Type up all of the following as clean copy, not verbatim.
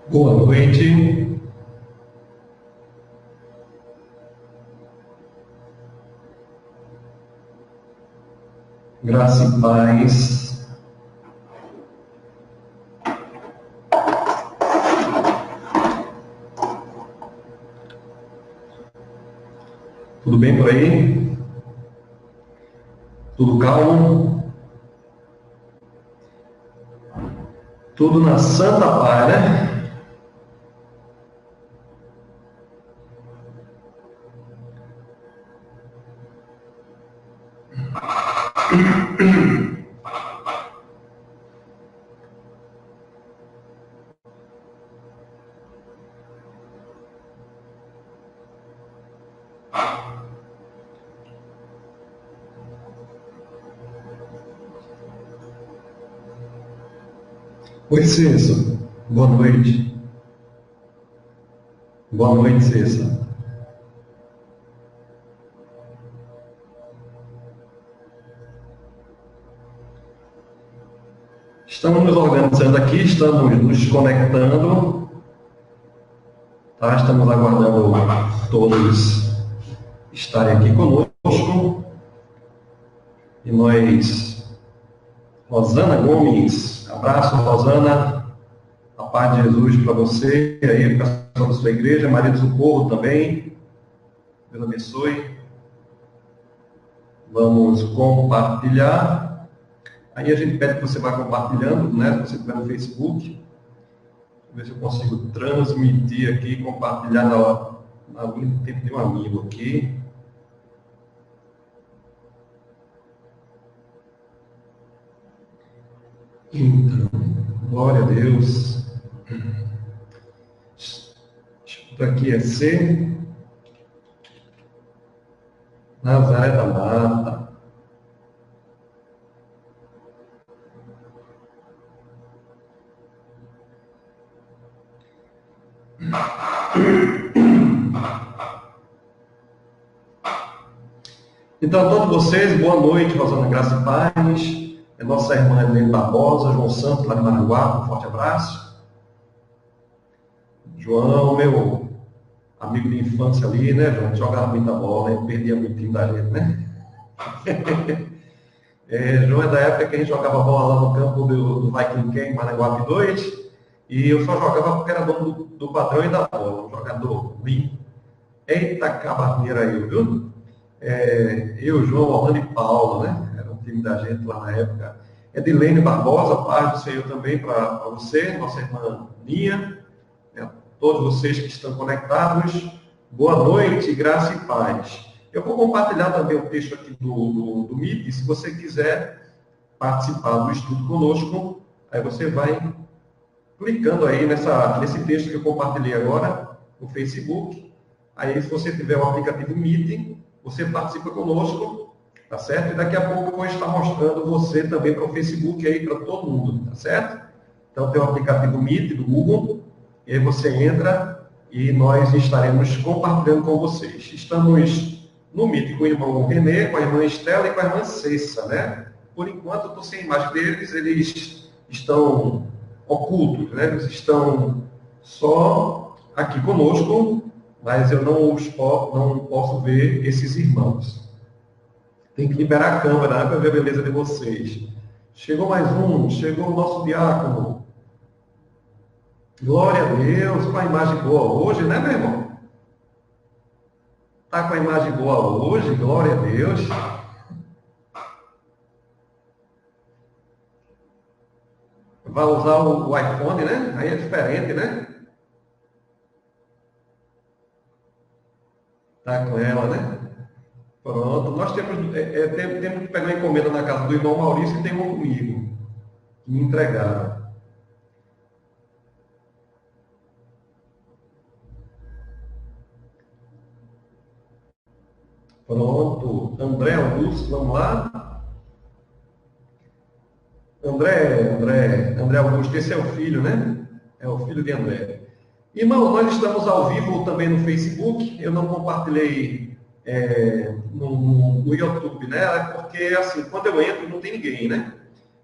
Boa noite. Graça e paz. Tudo bem por aí? Tudo calmo? Tudo na santa paz, né? Oi, Cessa. Boa noite. Boa noite, Cessa. Estamos nos organizando aqui, estamos nos conectando, tá? Estamos aguardando todos estarem aqui conosco. E nós, Rosana Gomes, abraço, Rosana, a paz de Jesus para você, e aí, para a pessoal da sua igreja, Maria do Socorro também, Deus abençoe. Vamos compartilhar. Aí a gente pede que você vá compartilhando, né? Se você estiver no Facebook. Vou ver se eu consigo transmitir aqui, compartilhar na linha do tempo de um amigo aqui. Então, glória a Deus. Escuta aqui é C. Nazaré da Mata. Então, a todos vocês, boa noite, Rosana Graça e Paz. É nossa irmã Helene Barbosa, João Santos, lá de Maranguá, um forte abraço. João, meu amigo de infância ali, né, João? Jogava muita bola, ele perdia muito da gente, né? João é da época que a gente jogava bola lá no campo do Viking Camp, Maranguape 2, e eu só jogava porque era dono do patrão e da bola, um jogador limpo. Eita cabaneira aí, viu? Eu, João, Orlando e Paulo, né? Era um time da gente lá na época. Edilene Barbosa, paz do Senhor também para você, nossa irmã Ninha, todos vocês que estão conectados. Boa noite, graça e paz. Eu vou compartilhar também o texto aqui do Meet, se você quiser participar do estudo conosco, aí você vai clicando aí nesse texto que eu compartilhei agora no Facebook. Aí, se você tiver o aplicativo Meet, você participa conosco, tá certo? E daqui a pouco eu vou estar mostrando você também para o Facebook aí, para todo mundo, tá certo? Então, tem o aplicativo Meet do Google, e aí você entra e nós estaremos compartilhando com vocês. Estamos no Meet com o irmão Renê, com a irmã Estela e com a irmã Cessa, né? Por enquanto, eu estou sem imagem deles, eles estão ocultos, né? Eles estão só aqui conosco, mas eu não posso ver esses irmãos. Tem que liberar a câmera, né, para ver a beleza de vocês. Chegou mais um, chegou o nosso diácono. Glória a Deus, com a imagem boa hoje, né, meu irmão? Está com a imagem boa hoje, glória a Deus. Vai usar o iPhone, né? Aí é diferente, né? Tá com ela, né? Pronto, nós temos que pegar uma encomenda na casa do irmão Maurício e tem uma comigo, que me entregaram. Pronto, André Augusto, vamos lá? André Augusto, esse é o filho, né? É o filho de André. Irmão, nós estamos ao vivo também no Facebook, eu não compartilhei no YouTube, né? Porque assim, quando eu entro não tem ninguém, né?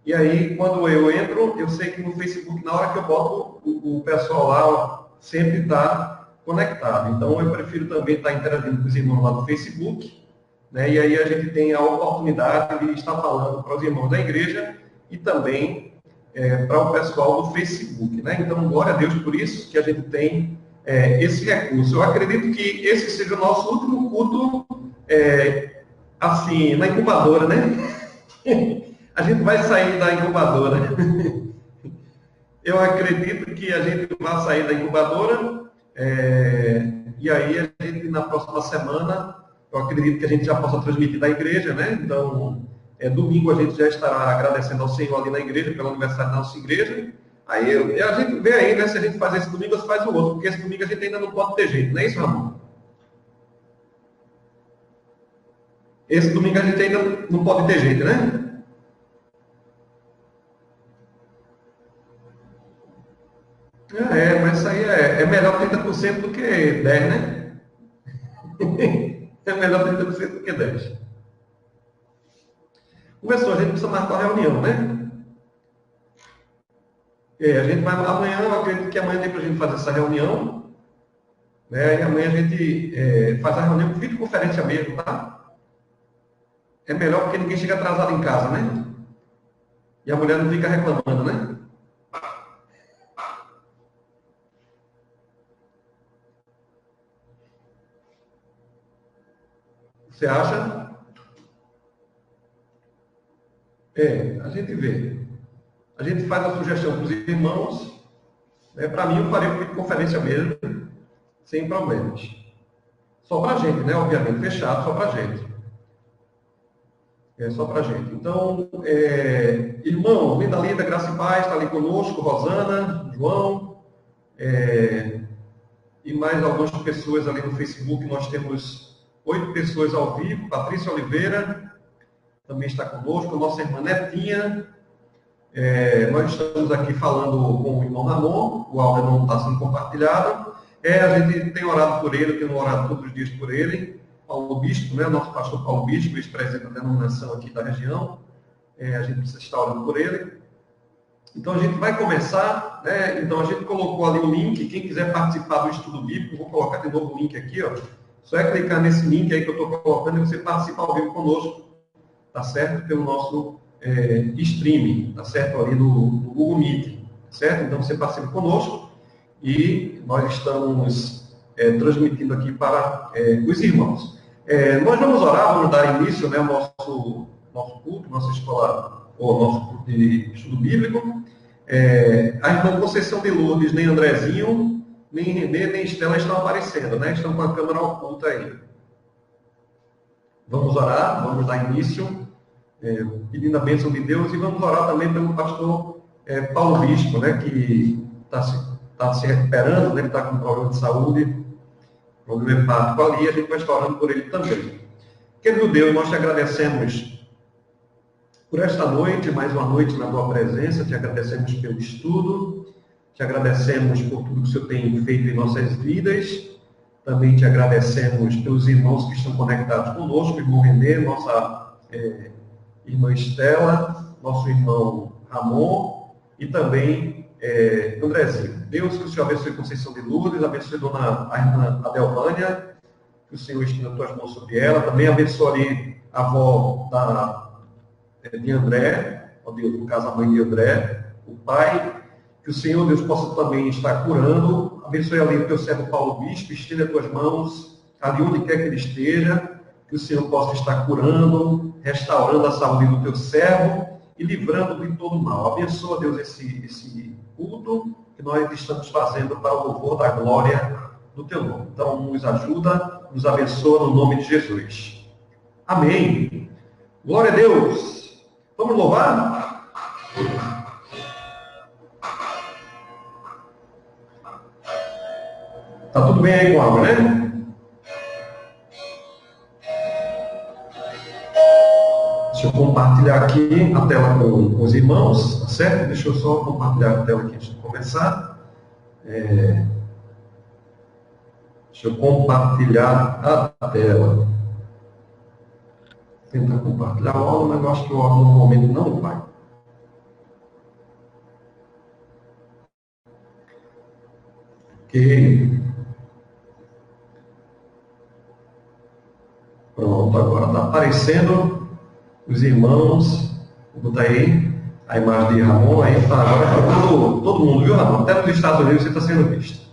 E aí, quando eu entro, eu sei que no Facebook, na hora que eu boto, o pessoal lá sempre está conectado. Então, eu prefiro também estar interagindo com os irmãos lá no Facebook, né? E aí a gente tem a oportunidade de estar falando para os irmãos da igreja e também para o pessoal do Facebook, né? Então, glória a Deus por isso que a gente tem esse recurso. Eu acredito que esse seja o nosso último culto, assim, na incubadora, né? A gente vai sair da incubadora. Eu acredito que a gente vai sair da incubadora, e aí a gente, na próxima semana, eu acredito que a gente já possa transmitir da igreja, né? Então, domingo a gente já estará agradecendo ao Senhor ali na igreja, pelo aniversário da nossa igreja. Aí a gente vê aí, né? Se a gente faz esse domingo ou se faz o outro, porque esse domingo a gente ainda não pode ter jeito, não é isso, Ramon? Esse domingo a gente ainda não pode ter jeito, né? Mas isso aí é melhor 30% do que 10, né? É melhor 30% do que 10. Começou, a gente precisa marcar uma reunião, né? A gente vai amanhã, eu acredito que amanhã tem para a gente fazer essa reunião, né? E amanhã a gente faz a reunião por videoconferência mesmo, tá? É melhor porque ninguém chega atrasado em casa, né? E a mulher não fica reclamando, né? Você acha? A gente vê. A gente faz a sugestão para os irmãos, né? Para mim eu farei por videoconferência mesmo, sem problemas. Só para a gente, né? Obviamente, fechado, só para a gente. Só para a gente. Então, irmão, Linda Linda, Graça e Paz, está ali conosco, Rosana, João, e mais algumas pessoas ali no Facebook. Nós temos 8 pessoas ao vivo. Patrícia Oliveira também está conosco, nossa irmã Netinha. Nós estamos aqui falando com o irmão Ramon, o áudio não está sendo compartilhado. A gente tem orado por ele, tem orado todos os dias por ele. Paulo Bispo, né, nosso pastor Paulo Bispo, ex-presidente da denominação aqui da região. A gente precisa estar orando por ele. Então a gente vai começar, né? Então a gente colocou ali o link, quem quiser participar do estudo bíblico, vou colocar de novo o link aqui, ó. Só clicar nesse link aí que eu estou colocando e você participa ao vivo conosco, tá certo? Pelo nosso streaming, tá certo? Ali no Google Meet, certo? Então você participa conosco e nós estamos transmitindo aqui para os irmãos. Nós vamos orar, vamos dar início, né, ao nosso culto, nossa escola, ou nosso culto de estudo bíblico. A irmã Conceição de Lourdes, nem Andrezinho, nem Renê, nem Estela estão aparecendo, né? Estão com a câmera oculta aí. Vamos orar, vamos dar início, pedindo a bênção de Deus, e vamos orar também pelo pastor Paulo Bispo, né, que está se recuperando, né, que está com problema de saúde, problema hepático ali, a gente vai estar orando por ele também. Querido Deus, nós te agradecemos por esta noite, mais uma noite na tua presença, te agradecemos pelo estudo, te agradecemos por tudo que o Senhor tem feito em nossas vidas, também te agradecemos pelos irmãos que estão conectados conosco, irmão Renê, nossa irmã Estela, nosso irmão Ramon e também Andrezinho. Deus, que o Senhor abençoe Conceição de Lourdes, abençoe a irmã Adelvânia, que o Senhor estenda as tuas mãos sobre ela, também abençoe a avó de André, ó Deus, no caso a mãe de André, o pai, que o Senhor, Deus, possa também estar curando, abençoe ali o teu servo Paulo Bispo, estenda as tuas mãos, ali onde quer que ele esteja, que o Senhor possa estar curando, restaurando a saúde do teu servo e livrando de todo mal. Abençoa, Deus, esse culto que nós estamos fazendo para o louvor da glória do teu nome. Então, nos ajuda, nos abençoa no nome de Jesus. Amém. Glória a Deus. Vamos louvar? Tá tudo bem aí com a água, né? Deixa eu compartilhar aqui a tela com os irmãos, tá certo? Deixa eu só compartilhar a tela aqui antes de começar. Deixa eu compartilhar a tela. Tentar compartilhar o áudio, mas eu acho que o áudio no momento não vai. Ok. Pronto, agora está aparecendo os irmãos. Vou botar aí a imagem de Ramon. Aí tá, agora tá todo mundo, viu, Ramon? Até nos Estados Unidos você está sendo visto.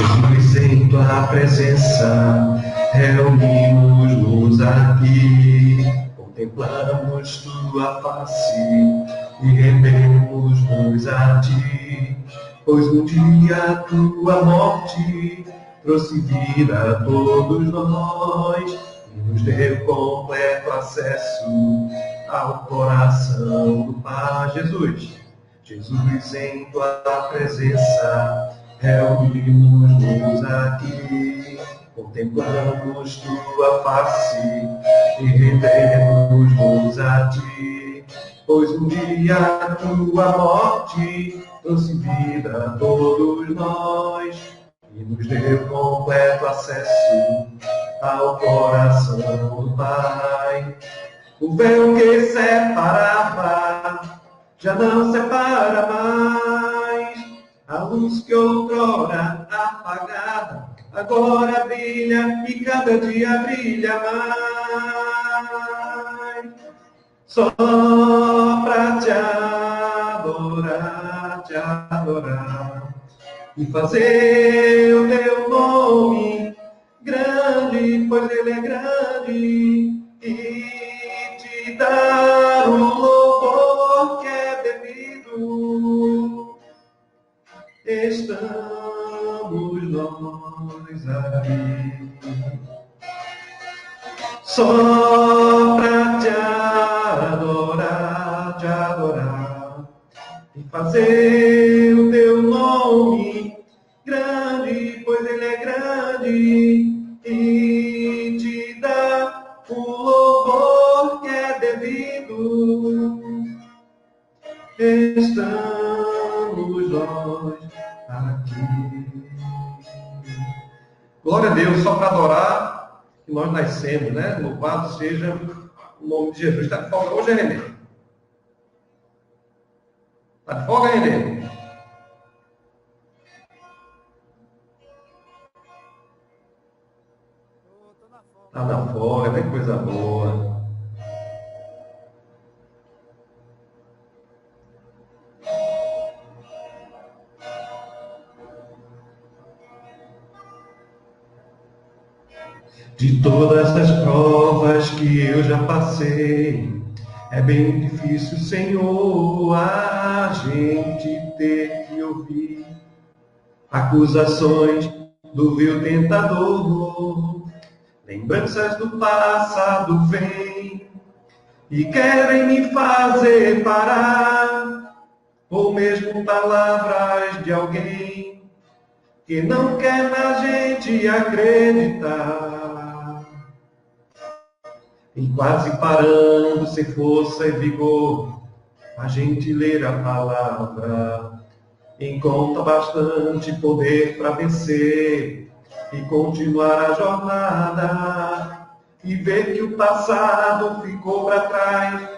Jesus, em tua presença, reunimos-nos aqui, contemplamos tua face e rendemos-nos a ti, pois um dia tua morte trouxe vida a todos nós e nos deu completo acesso ao coração do Pai. Jesus, em tua presença, reunimos-nos aqui, contemplamos tua face e rendemos-nos a ti, pois um dia tua morte trouxe vida a todos nós e nos deu completo acesso ao coração do Pai. O véu que separava já não separa mais. A luz que outrora apagada agora brilha e cada dia brilha mais. Só pra te adorar e fazer o teu nome grande, pois ele é grande, e te dar o louvor que é devido. Estamos nós aqui só pra te adorar e fazer o teu nome grande, pois ele é grande, e te dar o louvor que é devido. Estamos nós aqui. Glória a Deus, só para adorar que nós nascemos, né? Louvado seja o nome de Jesus. Está de folga hoje, Renê? Está de folga, Renê? Está na folga, né? Coisa boa. De todas as provas que eu já passei, é bem difícil, Senhor, a gente ter que ouvir acusações do vil tentador. Lembranças do passado vêm e querem me fazer parar, ou mesmo palavras de alguém que não quer na gente acreditar. E quase parando, sem força e vigor, a gente ler a palavra encontra bastante poder para vencer e continuar a jornada e ver que o passado ficou para trás,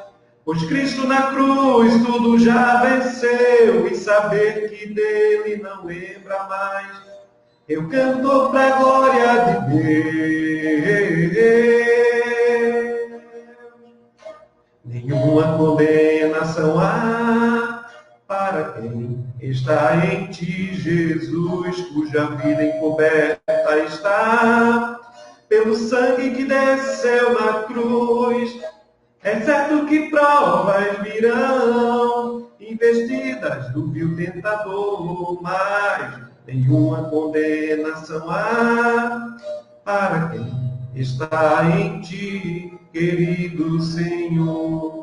pois Cristo na cruz tudo já venceu, e saber que dele não lembra mais. Eu canto para a glória de Deus. Nenhuma condenação há para quem está em ti, Jesus, cuja vida encoberta está pelo sangue que desceu na cruz. É certo que provas virão, investidas do vil tentador, mas nenhuma condenação há para quem está em ti, querido Senhor.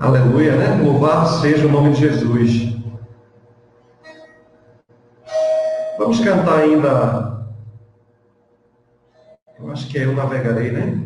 Aleluia, né? Louvado seja o nome de Jesus. Vamos cantar ainda. Eu acho que é Eu Navegarei, né?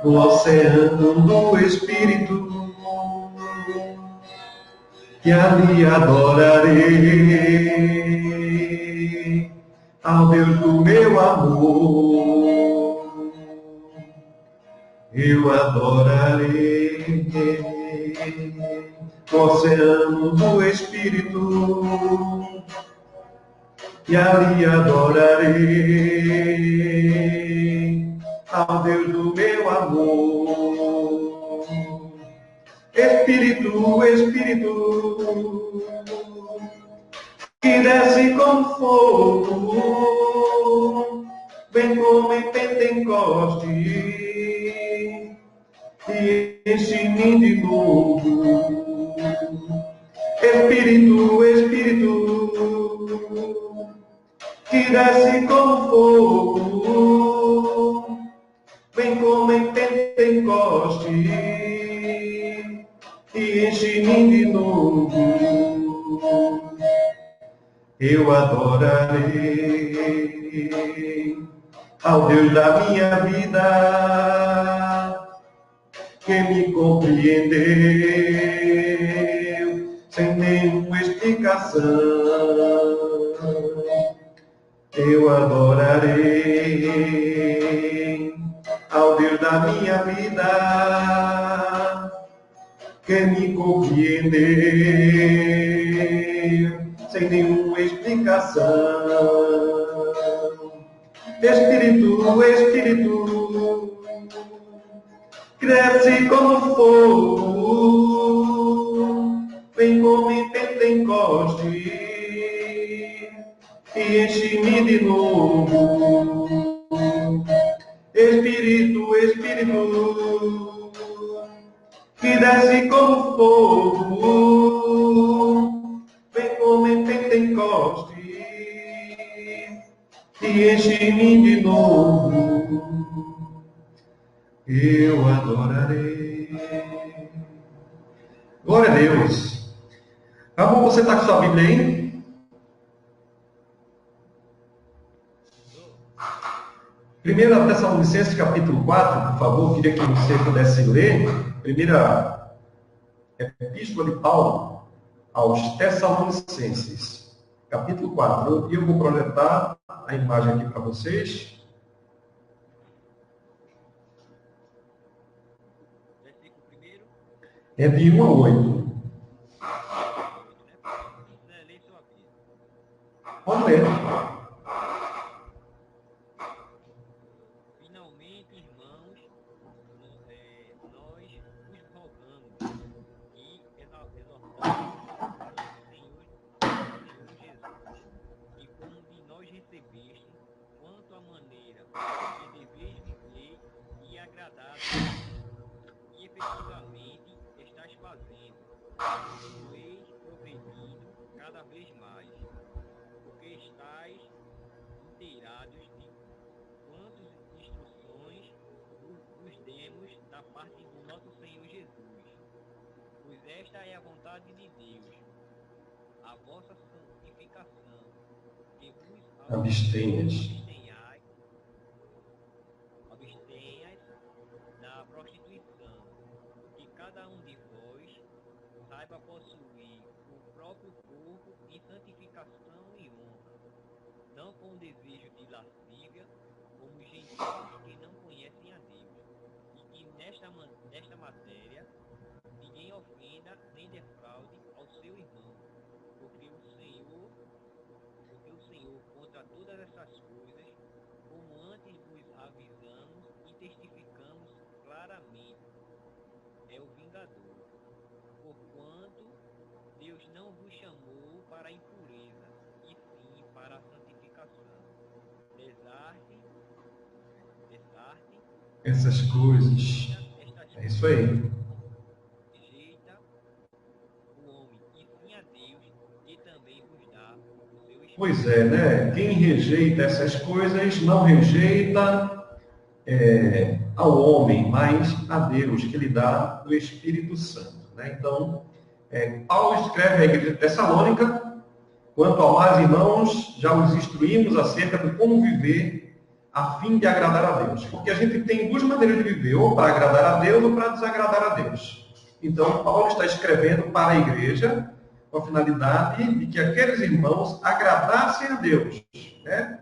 no oceano do Espírito, e ali adorarei ao Deus do meu amor. Eu adorarei no oceano do Espírito, e ali adorarei ao Deus do meu amor. Espírito, Espírito, que desce como fogo, vem como em Pentecoste, e enche-me de novo. Espírito, Espírito, que desce como fogo, vem como em Pentecoste, e enche-me de novo. Eu adorarei ao Deus da minha vida, que me compreendeu sem nenhuma explicação. Eu adorarei ao Deus da minha vida, que me compreendeu sem nenhuma explicação. Espírito, Espírito, cresce como fogo, vem como em Pentecoste, e enche-me de novo. Espírito, Espírito, que desce como fogo, vem como em Pentecoste, e enche-me de novo. Eu adorarei. Glória a Deus. Amor, você está com sua Bíblia aí? Primeira Tessalonicenses, capítulo 4, por favor, queria que você pudesse ler. Primeira Epístola de Paulo aos Tessalonicenses, capítulo 4. Eu vou projetar a imagem aqui para vocês. É de 1 a 8. Vamos ler. Finalmente, irmãos, nós vos rogamos e exortamos nosso Senhor Jesus, e como de nós recebeste, quanto à maneira que deveis viver e agradar, e efetivamente estás fazendo, sois progredindo cada vez mais, porque estáis inteirados de quantas instruções vos demos da parte do nosso Senhor Jesus. Pois esta é a vontade de Deus, a vossa santificação, que vos Abstenhas da prostituição, que cada um de vós saiba possuir o próprio corpo em santificação e honra, não com desejo de lascívia, como gentios que não conhecem a Deus, e que nesta matéria ninguém ofenda nem defraude ao seu irmão, porque o Senhor contra todas essas coisas, como antes vos avisamos e testificamos claramente, é o vingador, porquanto Deus não vos chamou para a impureza, e sim para a santificação. Desarte essas coisas. É isso aí. Rejeita o homem, e sim a Deus, que também vos dá o seu Espírito. Pois é, né? Quem rejeita essas coisas não rejeita ao homem, mas a Deus, que lhe dá o Espírito Santo. Né? Então, Paulo escreve à igreja de Tessalônica: quanto ao mais, irmãos, já os instruímos acerca de como viver a fim de agradar a Deus. Porque a gente tem duas maneiras de viver, ou para agradar a Deus ou para desagradar a Deus. Então, Paulo está escrevendo para a igreja com a finalidade de que aqueles irmãos agradassem a Deus, né?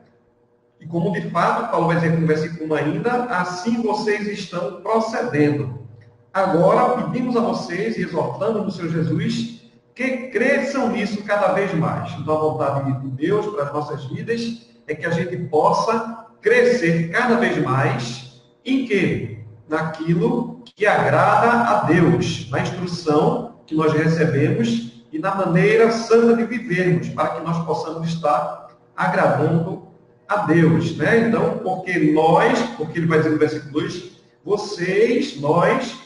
E como de fato, Paulo vai dizer no versículo 1 ainda, assim vocês estão procedendo. Agora, pedimos a vocês, e exortando no Senhor Jesus, que cresçam nisso cada vez mais. Então, a vontade de Deus para as nossas vidas é que a gente possa crescer cada vez mais em quê? Naquilo que agrada a Deus, na instrução que nós recebemos e na maneira santa de vivermos, para que nós possamos estar agradando a Deus, né? Então, porque ele vai dizer no versículo 2, nós,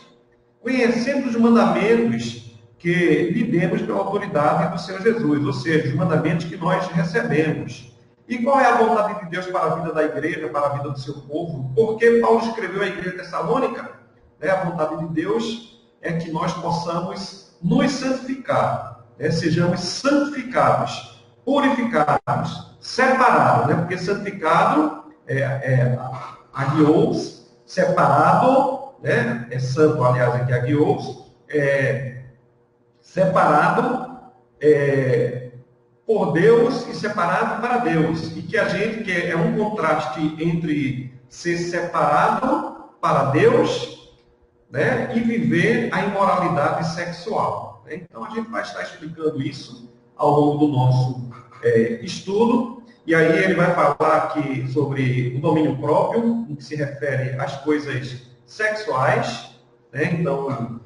conhecendo os mandamentos que lhe demos pela autoridade do Senhor Jesus, ou seja, os mandamentos que nós recebemos. E qual é a vontade de Deus para a vida da igreja, para a vida do seu povo? Porque Paulo escreveu à igreja tessalônica, né? A vontade de Deus é que nós possamos nos santificar, né? Sejamos santificados, purificados, separados, né? Porque santificado agios, separado, né? É santo, aliás, aqui agios, separado por Deus e separado para Deus. E que a gente, que é um contraste entre ser separado para Deus, né, e viver a imoralidade sexual. Então a gente vai estar explicando isso ao longo do nosso estudo. E aí ele vai falar aqui sobre o domínio próprio, no que se refere às coisas sexuais, né? Então,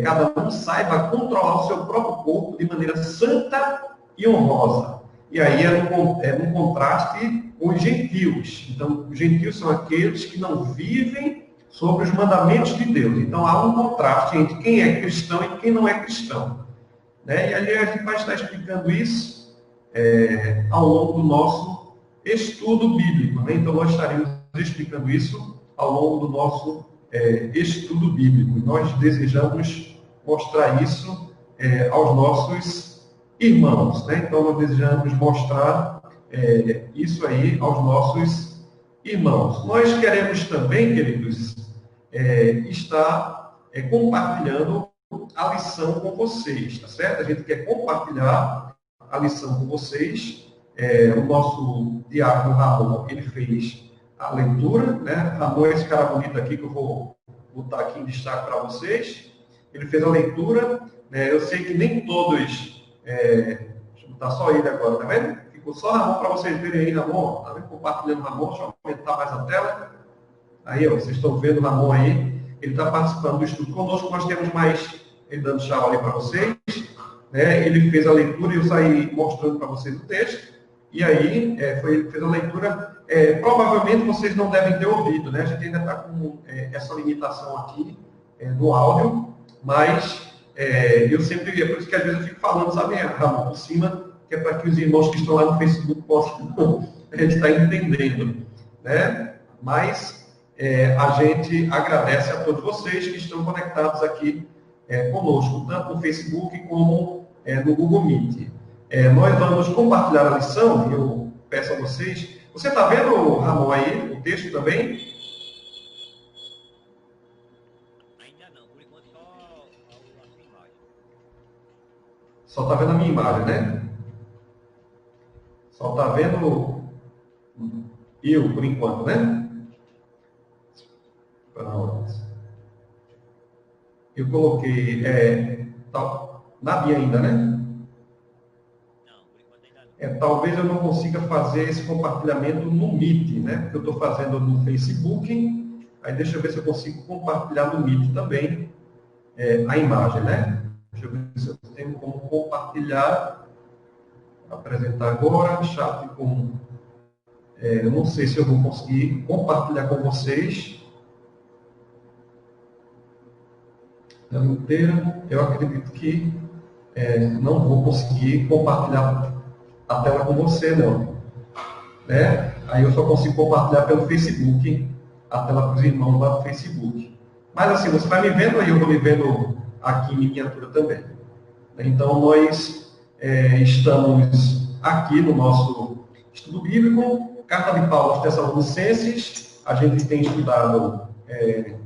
cada um saiba controlar o seu próprio corpo de maneira santa e honrosa. E aí é num contraste com os gentios. Então, os gentios são aqueles que não vivem sobre os mandamentos de Deus. Então, há um contraste entre quem é cristão e quem não é cristão, né? E ali a gente vai estar explicando isso ao longo do nosso estudo bíblico, né? Então, nós estaremos explicando isso ao longo do nosso estudo bíblico. E nós desejamos mostrar isso aos nossos irmãos, né? Então, nós desejamos mostrar isso aí aos nossos irmãos. Nós queremos também, queridos, estar compartilhando a lição com vocês, tá certo? A gente quer compartilhar a lição com vocês. O nosso diácono Ramon, ele fez a leitura, né? Ramon é esse cara bonito aqui que eu vou botar aqui em destaque para vocês. Ele fez a leitura, né? Eu sei que nem todos... deixa eu botar só ele agora, tá vendo? Ficou só Ramon para vocês verem aí, Ramon. Tá vendo? Compartilhando Ramon, deixa eu aumentar mais a tela. Aí, ó, vocês estão vendo o Ramon aí. Ele está participando do estudo conosco. Nós temos mais, ele dando tchau ali para vocês. Né? Ele fez a leitura e eu saí mostrando para vocês o texto. E aí, ele fez a leitura. Provavelmente vocês não devem ter ouvido, né? A gente ainda está com essa limitação aqui do áudio, mas eu sempre, é por isso que às vezes eu fico falando, sabe, Ramon, por cima, que é para que os irmãos que estão lá no Facebook possam estar entendendo, né? Mas a gente agradece a todos vocês que estão conectados aqui conosco, tanto no Facebook como no Google Meet. Nós vamos compartilhar a lição, eu peço a vocês. Você está vendo, Ramon, aí o texto também? Ainda não, por enquanto só a sua imagem. Só está vendo a minha imagem, né? Só está vendo eu, por enquanto, né? Pronto. Eu coloquei na minha ainda, né? Talvez eu não consiga fazer esse compartilhamento no Meet, né? Porque eu estou fazendo no Facebook. Aí deixa eu ver se eu consigo compartilhar no Meet também a imagem, né? Deixa eu ver se eu tenho como compartilhar. Apresentar agora, chat com... eu não sei se eu vou conseguir compartilhar com vocês. Tela inteira. Eu acredito que não vou conseguir compartilhar a tela com você, não. Né? Aí eu só consigo compartilhar pelo Facebook a tela para os irmãos lá do Facebook. Mas assim, você vai me vendo aí, eu vou me vendo aqui em miniatura também. Então, nós estamos aqui no nosso estudo bíblico, Carta de Paulo aos Tessalonicenses, a gente tem estudado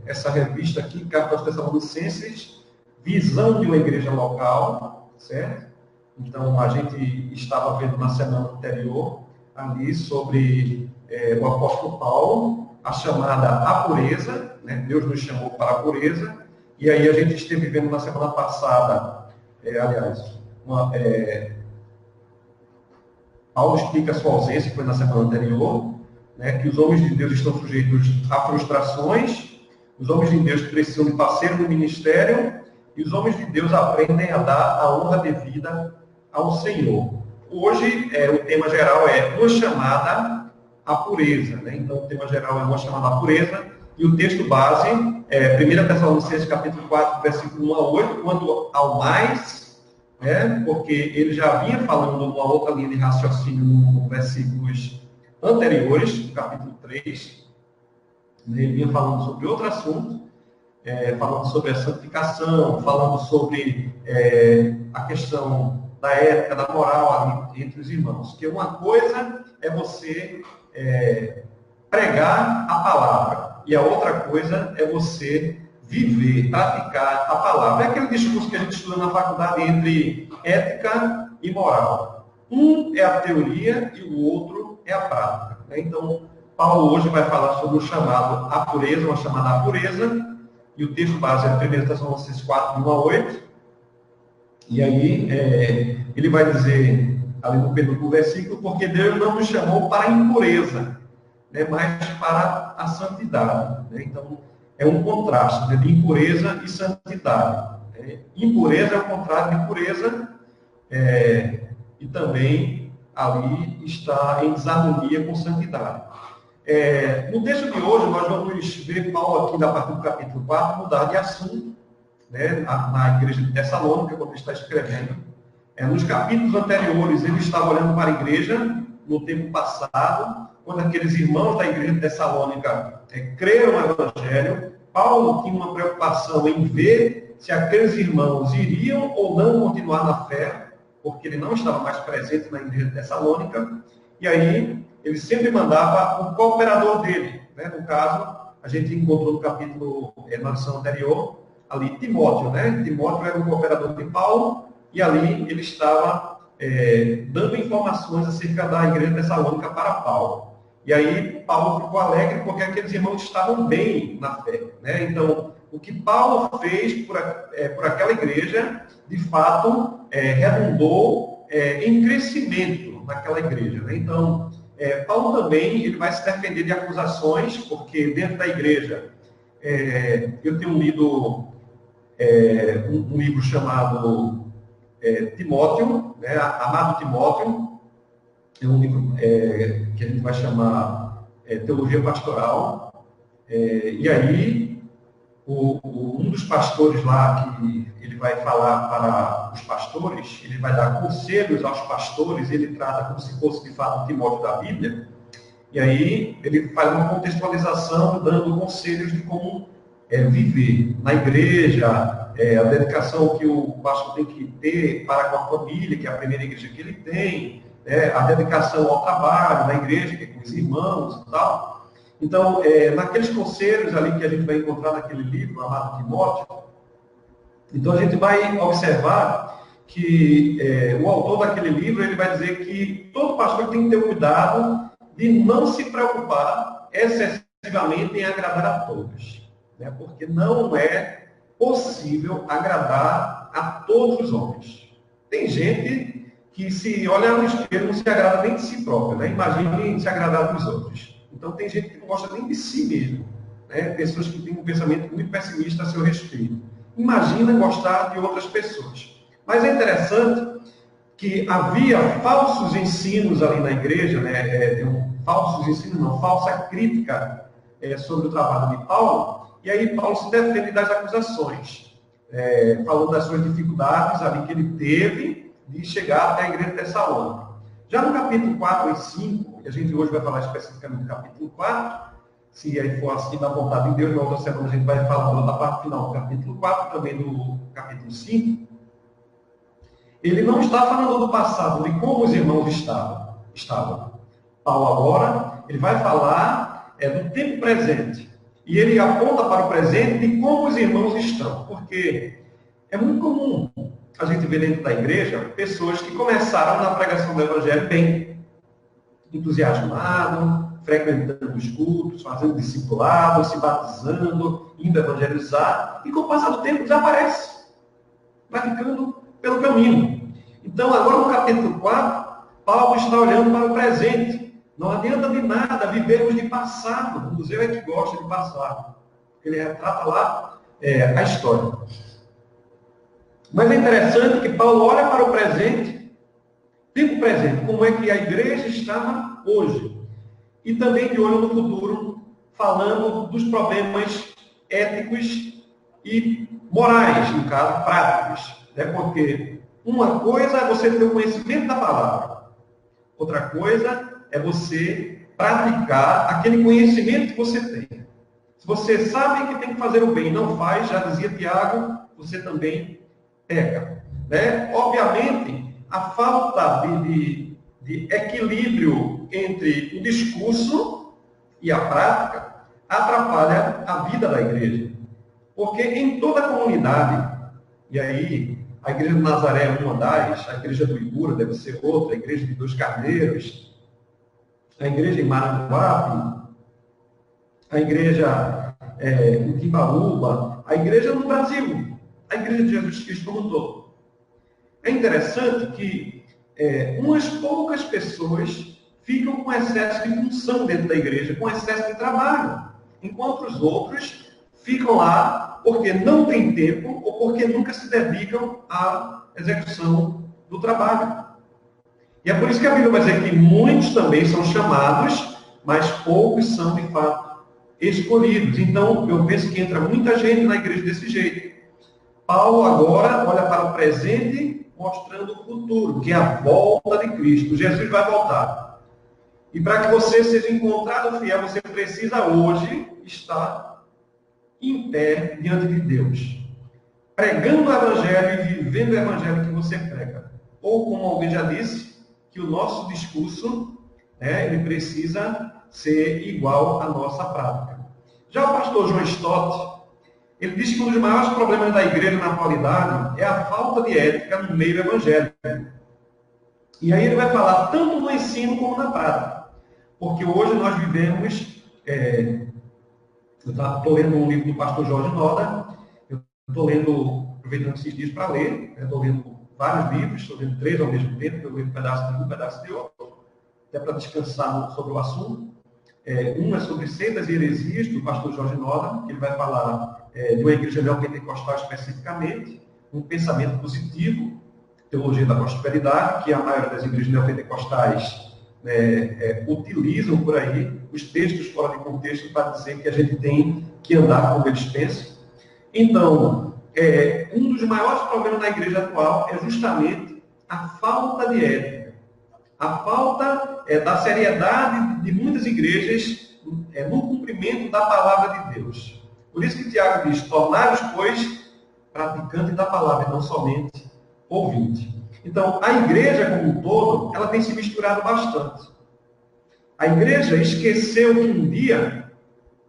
essa revista aqui, Carta aos Tessalonicenses, visão de uma igreja local, certo? Então, a gente estava vendo na semana anterior ali sobre o apóstolo Paulo, a chamada à pureza, né? Deus nos chamou para a pureza, e aí a gente esteve vendo na semana passada, Paulo explica a sua ausência, que foi na semana anterior, né, que os homens de Deus estão sujeitos a frustrações, os homens de Deus precisam de parceiro no ministério, e os homens de Deus aprendem a dar a honra devida ao Senhor. Hoje, o tema geral é uma chamada à pureza. Né? Então, o tema geral é uma chamada à pureza, e o texto base é 1 Tessalonicenses capítulo 4, versículo 1 a 8, quanto ao mais, porque ele já vinha falando uma outra linha de raciocínio nos versículos anteriores, no capítulo 3, ele vinha falando sobre outro assunto, falando sobre a santificação, falando sobre a questão da ética, da moral ali entre os irmãos. Que uma coisa é você pregar a palavra, e a outra coisa é você viver, praticar a palavra. É aquele discurso que a gente estuda na faculdade entre ética e moral. Um é a teoria e o outro é a prática. Então, Paulo hoje vai falar sobre o chamado à pureza, uma chamada à pureza, e o texto base é 1 Tessalonicenses 4, 1 a 8. E aí, ele vai dizer, ali no penúltimo versículo, porque Deus não nos chamou para a impureza, né, mas para a santidade. Né? Então, é um contraste, né, de impureza e santidade. Impureza é o contrário de pureza, e também ali está em desarmonia com santidade. No texto de hoje, nós vamos ver Paulo aqui, a partir do capítulo 4, mudar de assunto, né, na igreja de Tessalônica, quando ele está escrevendo. Nos capítulos anteriores, ele estava olhando para a igreja, no tempo passado, quando aqueles irmãos da igreja de Tessalônica creram no Evangelho. Paulo tinha uma preocupação em ver se aqueles irmãos iriam ou não continuar na fé, porque ele não estava mais presente na igreja de Tessalônica, e aí ele sempre mandava um cooperador dele. Né? No caso, a gente encontrou no capítulo, na lição anterior, ali Timóteo. Né? Timóteo era um cooperador de Paulo, e ali ele estava dando informações acerca da igreja de Tessalônica para Paulo. E aí Paulo ficou alegre porque aqueles irmãos estavam bem na fé. Né? Então, o que Paulo fez por aquela igreja, de fato, redundou em crescimento naquela igreja. Né? Então, Paulo também ele vai se defender de acusações, porque dentro da igreja, eu tenho lido um livro chamado Timóteo, né? Amado Timóteo, é um livro que a gente vai chamar Teologia Pastoral, e aí um dos pastores lá, que ele vai falar para os pastores, ele vai dar conselhos aos pastores, ele trata como se fosse de fato Timóteo da Bíblia, e aí ele faz uma contextualização dando conselhos de como viver na igreja, a dedicação que o pastor tem que ter para com a família, que é a primeira igreja que ele tem, a dedicação ao trabalho na igreja, que é com os irmãos e tal. Então, naqueles conselhos ali que a gente vai encontrar naquele livro, Amado Timóteo, então a gente vai observar que o autor daquele livro, ele vai dizer que todo pastor tem que ter cuidado de não se preocupar excessivamente em agradar a todos, né? Porque não é possível agradar a todos os homens. Tem gente que, se olhar no espelho, não se agrada nem de si próprio, né? Imagine se agradar dos outros. Então, tem gente que não gosta nem de si mesmo, né? Pessoas que têm um pensamento muito pessimista a seu respeito. Imagina gostar de outras pessoas. Mas é interessante que havia falsos ensinos ali na igreja, né? Falsos ensinos, não, falsa crítica sobre o trabalho de Paulo, e aí Paulo se defende das acusações, falando das suas dificuldades ali que ele teve de chegar até a igreja de Tessalônica. Já no capítulo 4 e 5, e a gente hoje vai falar especificamente do capítulo 4, se aí for assim na vontade de Deus, na outra semana a gente vai falar da parte final do capítulo 4, também do capítulo 5, ele não está falando do passado, de como os irmãos estavam. Paulo agora, ele vai falar do tempo presente. E ele aponta para o presente de como os irmãos estão. Porque é muito comum a gente ver dentro da igreja pessoas que começaram na pregação do Evangelho bem, entusiasmado, frequentando os cultos, fazendo discipulado, se batizando, indo evangelizar, e com o passar do tempo desaparece, vai ficando pelo caminho. Então, agora no capítulo 4, Paulo está olhando para o presente. Não adianta de nada vivermos de passado. O museu é que gosta de passado. Ele retrata lá a história. Mas é interessante que Paulo olha para o presente, tempo presente, como é que a igreja estava hoje. E também de olho no futuro, falando dos problemas éticos e morais, no caso, práticos. Porque uma coisa é você ter o conhecimento da palavra. Outra coisa é você praticar aquele conhecimento que você tem. Se você sabe que tem que fazer o bem e não faz, já dizia Tiago, você também peca. Obviamente, a falta de equilíbrio entre o discurso e a prática atrapalha a vida da igreja. Porque em toda a comunidade, e aí a igreja de Nazaré é uma das, a igreja do Ibura deve ser outra, a igreja de Dois Carneiros, a igreja em Maranguape, a igreja em Timbaúba, a igreja no Brasil, a igreja de Jesus Cristo como um todo. É interessante que umas poucas pessoas ficam com excesso de função dentro da igreja, com excesso de trabalho, enquanto os outros ficam lá porque não têm tempo ou porque nunca se dedicam à execução do trabalho. E é por isso que a Bíblia vai dizer que muitos também são chamados, mas poucos são, de fato, escolhidos. Então, eu penso que entra muita gente na igreja desse jeito. Paulo agora olha para o presente, mostrando o futuro, que é a volta de Cristo. Jesus vai voltar. E para que você seja encontrado fiel, você precisa hoje estar em pé diante de Deus, pregando o Evangelho e vivendo o Evangelho que você prega. Ou, como alguém já disse, que o nosso discurso, ele precisa ser igual à nossa prática. Já o pastor John Stott, ele diz que um dos maiores problemas da igreja na atualidade é a falta de ética no meio evangélico. E aí ele vai falar tanto no ensino como na prática. Porque hoje nós vivemos... eu estou lendo um livro do pastor Jorge Noda, eu estou lendo, aproveitando esses dias para ler, estou lendo vários livros, estou lendo 3 ao mesmo tempo, eu leio um pedaço de um pedaço de outro, até para descansar sobre o assunto. Um é sobre seitas e heresias, do pastor Jorge Noda, que ele vai falar de uma igreja neopentecostal especificamente, um pensamento positivo, teologia da prosperidade, que a maioria das igrejas neopentecostais utilizam por aí os textos fora de contexto para dizer que a gente tem que andar como eles pensam. Então, um dos maiores problemas da igreja atual é justamente a falta de ética, a falta da seriedade de muitas igrejas no cumprimento da palavra de Deus. Por isso que Tiago diz, tornai-vos, pois, praticantes da palavra, e não somente ouvintes. Então, a igreja como um todo, ela tem se misturado bastante. A igreja esqueceu que um dia,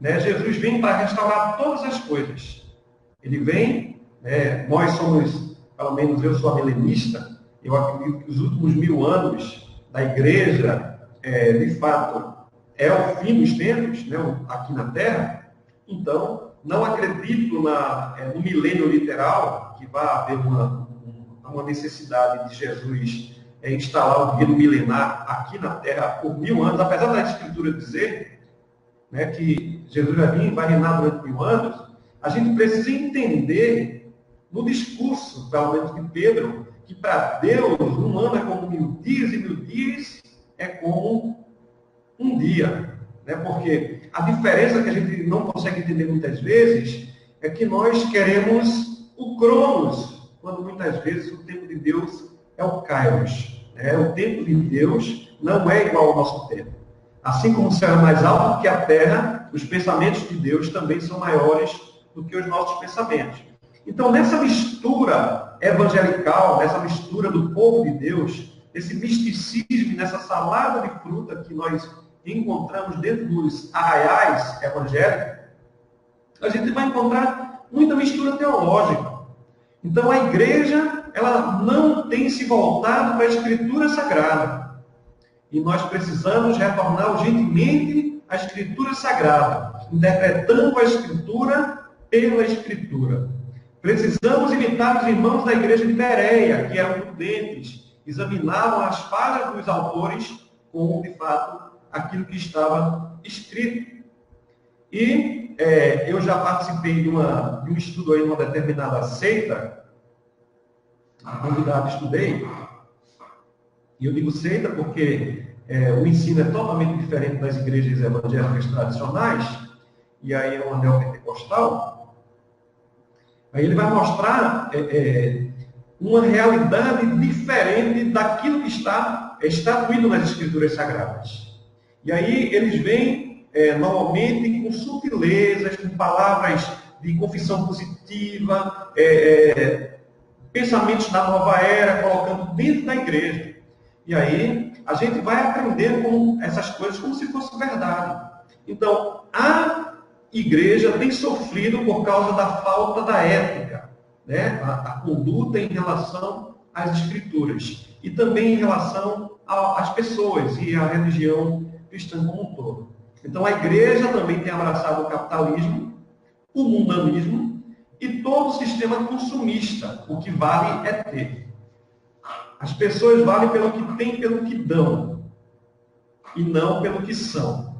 Jesus vem para restaurar todas as coisas. Ele vem, nós somos, pelo menos eu sou milenista, eu acredito que os últimos 1000 anos da igreja, de fato, é o fim dos tempos, aqui na Terra. Então, não acredito no milênio literal, que vai haver uma necessidade de Jesus instalar o reino milenar aqui na Terra por 1000 anos, apesar da Escritura dizer que Jesus vai vir e vai reinar durante 1000 anos, a gente precisa entender no discurso, pelo menos de Pedro, que para Deus um ano é como 1000 dias e 1000 dias é como um dia. Porque a diferença que a gente não consegue entender muitas vezes é que nós queremos o Cronos, quando muitas vezes o tempo de Deus é o Kairos. O tempo de Deus não é igual ao nosso tempo. Assim como o céu é mais alto que a terra, os pensamentos de Deus também são maiores do que os nossos pensamentos. Então, nessa mistura evangelical, nessa mistura do povo de Deus, esse misticismo, nessa salada de fruta que nós encontramos dentro dos arraiais evangélicos, a gente vai encontrar muita mistura teológica. Então a igreja, ela não tem se voltado para a Escritura Sagrada. E nós precisamos retornar urgentemente à Escritura Sagrada, interpretando a Escritura pela Escritura. Precisamos imitar os irmãos da igreja de Bereia, que eram prudentes, examinavam as falhas dos autores como, de fato, aquilo que estava escrito. E eu já participei de um estudo aí, uma determinada seita, convidado, estudei, e eu digo seita porque o ensino é totalmente diferente das igrejas evangélicas tradicionais, e aí é uma neopentecostal. Aí ele vai mostrar uma realidade diferente daquilo que está estatuído nas Escrituras Sagradas. E aí eles vêm normalmente com sutilezas, com palavras de confissão positiva, pensamentos da nova era, colocando dentro da igreja. E aí a gente vai aprender com essas coisas como se fosse verdade. Então, a igreja tem sofrido por causa da falta da ética, né? A conduta em relação às Escrituras e também em relação às pessoas e à religião cristã como um todo. Então a igreja também tem abraçado o capitalismo, o mundanismo e todo o sistema consumista. O que vale é ter. As pessoas valem pelo que têm, pelo que dão, e não pelo que são.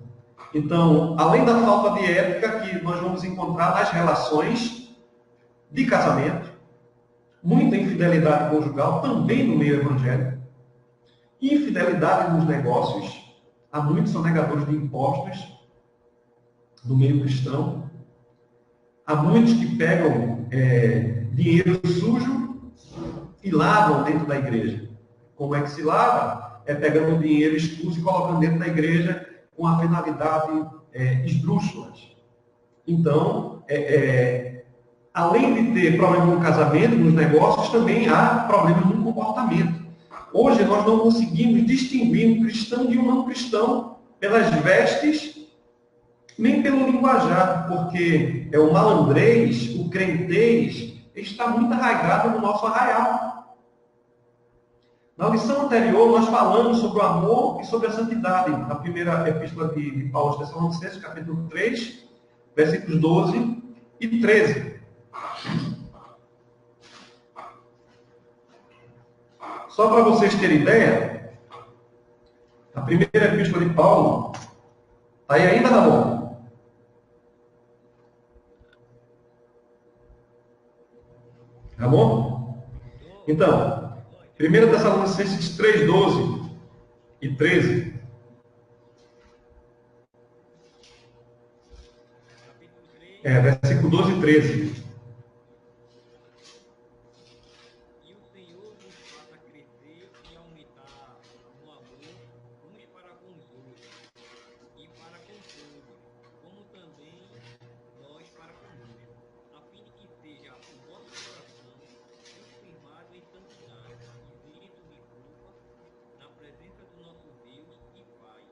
Então, além da falta de ética que nós vamos encontrar nas relações de casamento, muita infidelidade conjugal, também no meio evangélico, infidelidade nos negócios, há muitos são negadores de impostos no meio cristão, há muitos que pegam dinheiro sujo e lavam dentro da igreja. Como é que se lava? Pegando dinheiro escuso e colocando dentro da igreja com a finalidade esdrúxulas. Então, além de ter problema no casamento, nos negócios, também há problemas no comportamento. Hoje nós não conseguimos distinguir um cristão de um não cristão pelas vestes, nem pelo linguajar, porque o malandrez, o crentez, está muito arraigado no nosso arraial. Na lição anterior, nós falamos sobre o amor e sobre a santidade, na primeira epístola de Paulo aos Tessalonicenses, capítulo 3, versículos 12 e 13. Só para vocês terem ideia, a primeira epístola de Paulo, está aí ainda, Ramon? Ramon? Então, 1 Tessalonicenses 3, 12 e 13. Versículo 12 e 13. E o Senhor nos faça crescer e aumentar no amor uns para com os outros e para com todos, como também nós para conosco, a fim de que seja o vosso coração confirmado em santidade, isento de culpa, na presença do nosso Deus e Pai,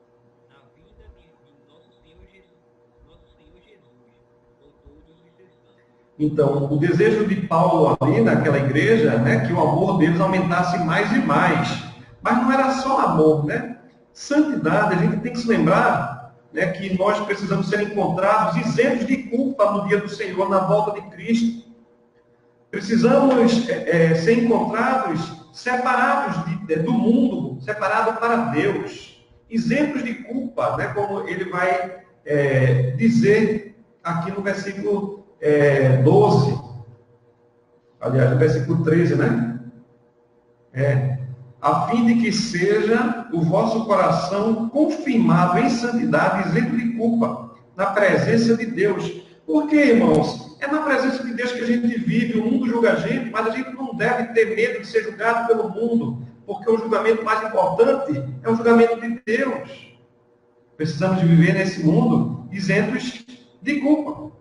na vinda de nosso Senhor Jesus, por todos os santos. Então, o desejo de Paulo ali naquela igreja, né, que o amor deles aumentasse mais e mais. Mas não era só amor, né? Santidade, a gente tem que se lembrar, né, que nós precisamos ser encontrados isentos de culpa no dia do Senhor, na volta de Cristo. Precisamos ser encontrados separados do mundo, separados para Deus, isentos de culpa, né, como ele vai dizer aqui no versículo 12, aliás, no versículo 13, né? A fim de que seja o vosso coração confirmado em santidade, isento de culpa, na presença de Deus. Por quê, irmãos? É na presença de Deus que a gente vive, o mundo julga a gente, mas a gente não deve ter medo de ser julgado pelo mundo, porque o julgamento mais importante é o julgamento de Deus. Precisamos de viver nesse mundo isentos de culpa.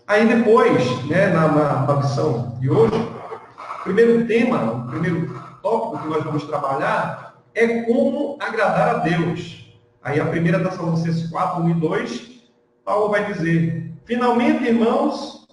Aí depois, né, na lição de hoje, o primeiro tema, o primeiro tópico que nós vamos trabalhar é como agradar a Deus. Aí a primeira Tessalonicenses 4, 1 e 2, Paulo vai dizer: finalmente, irmãos,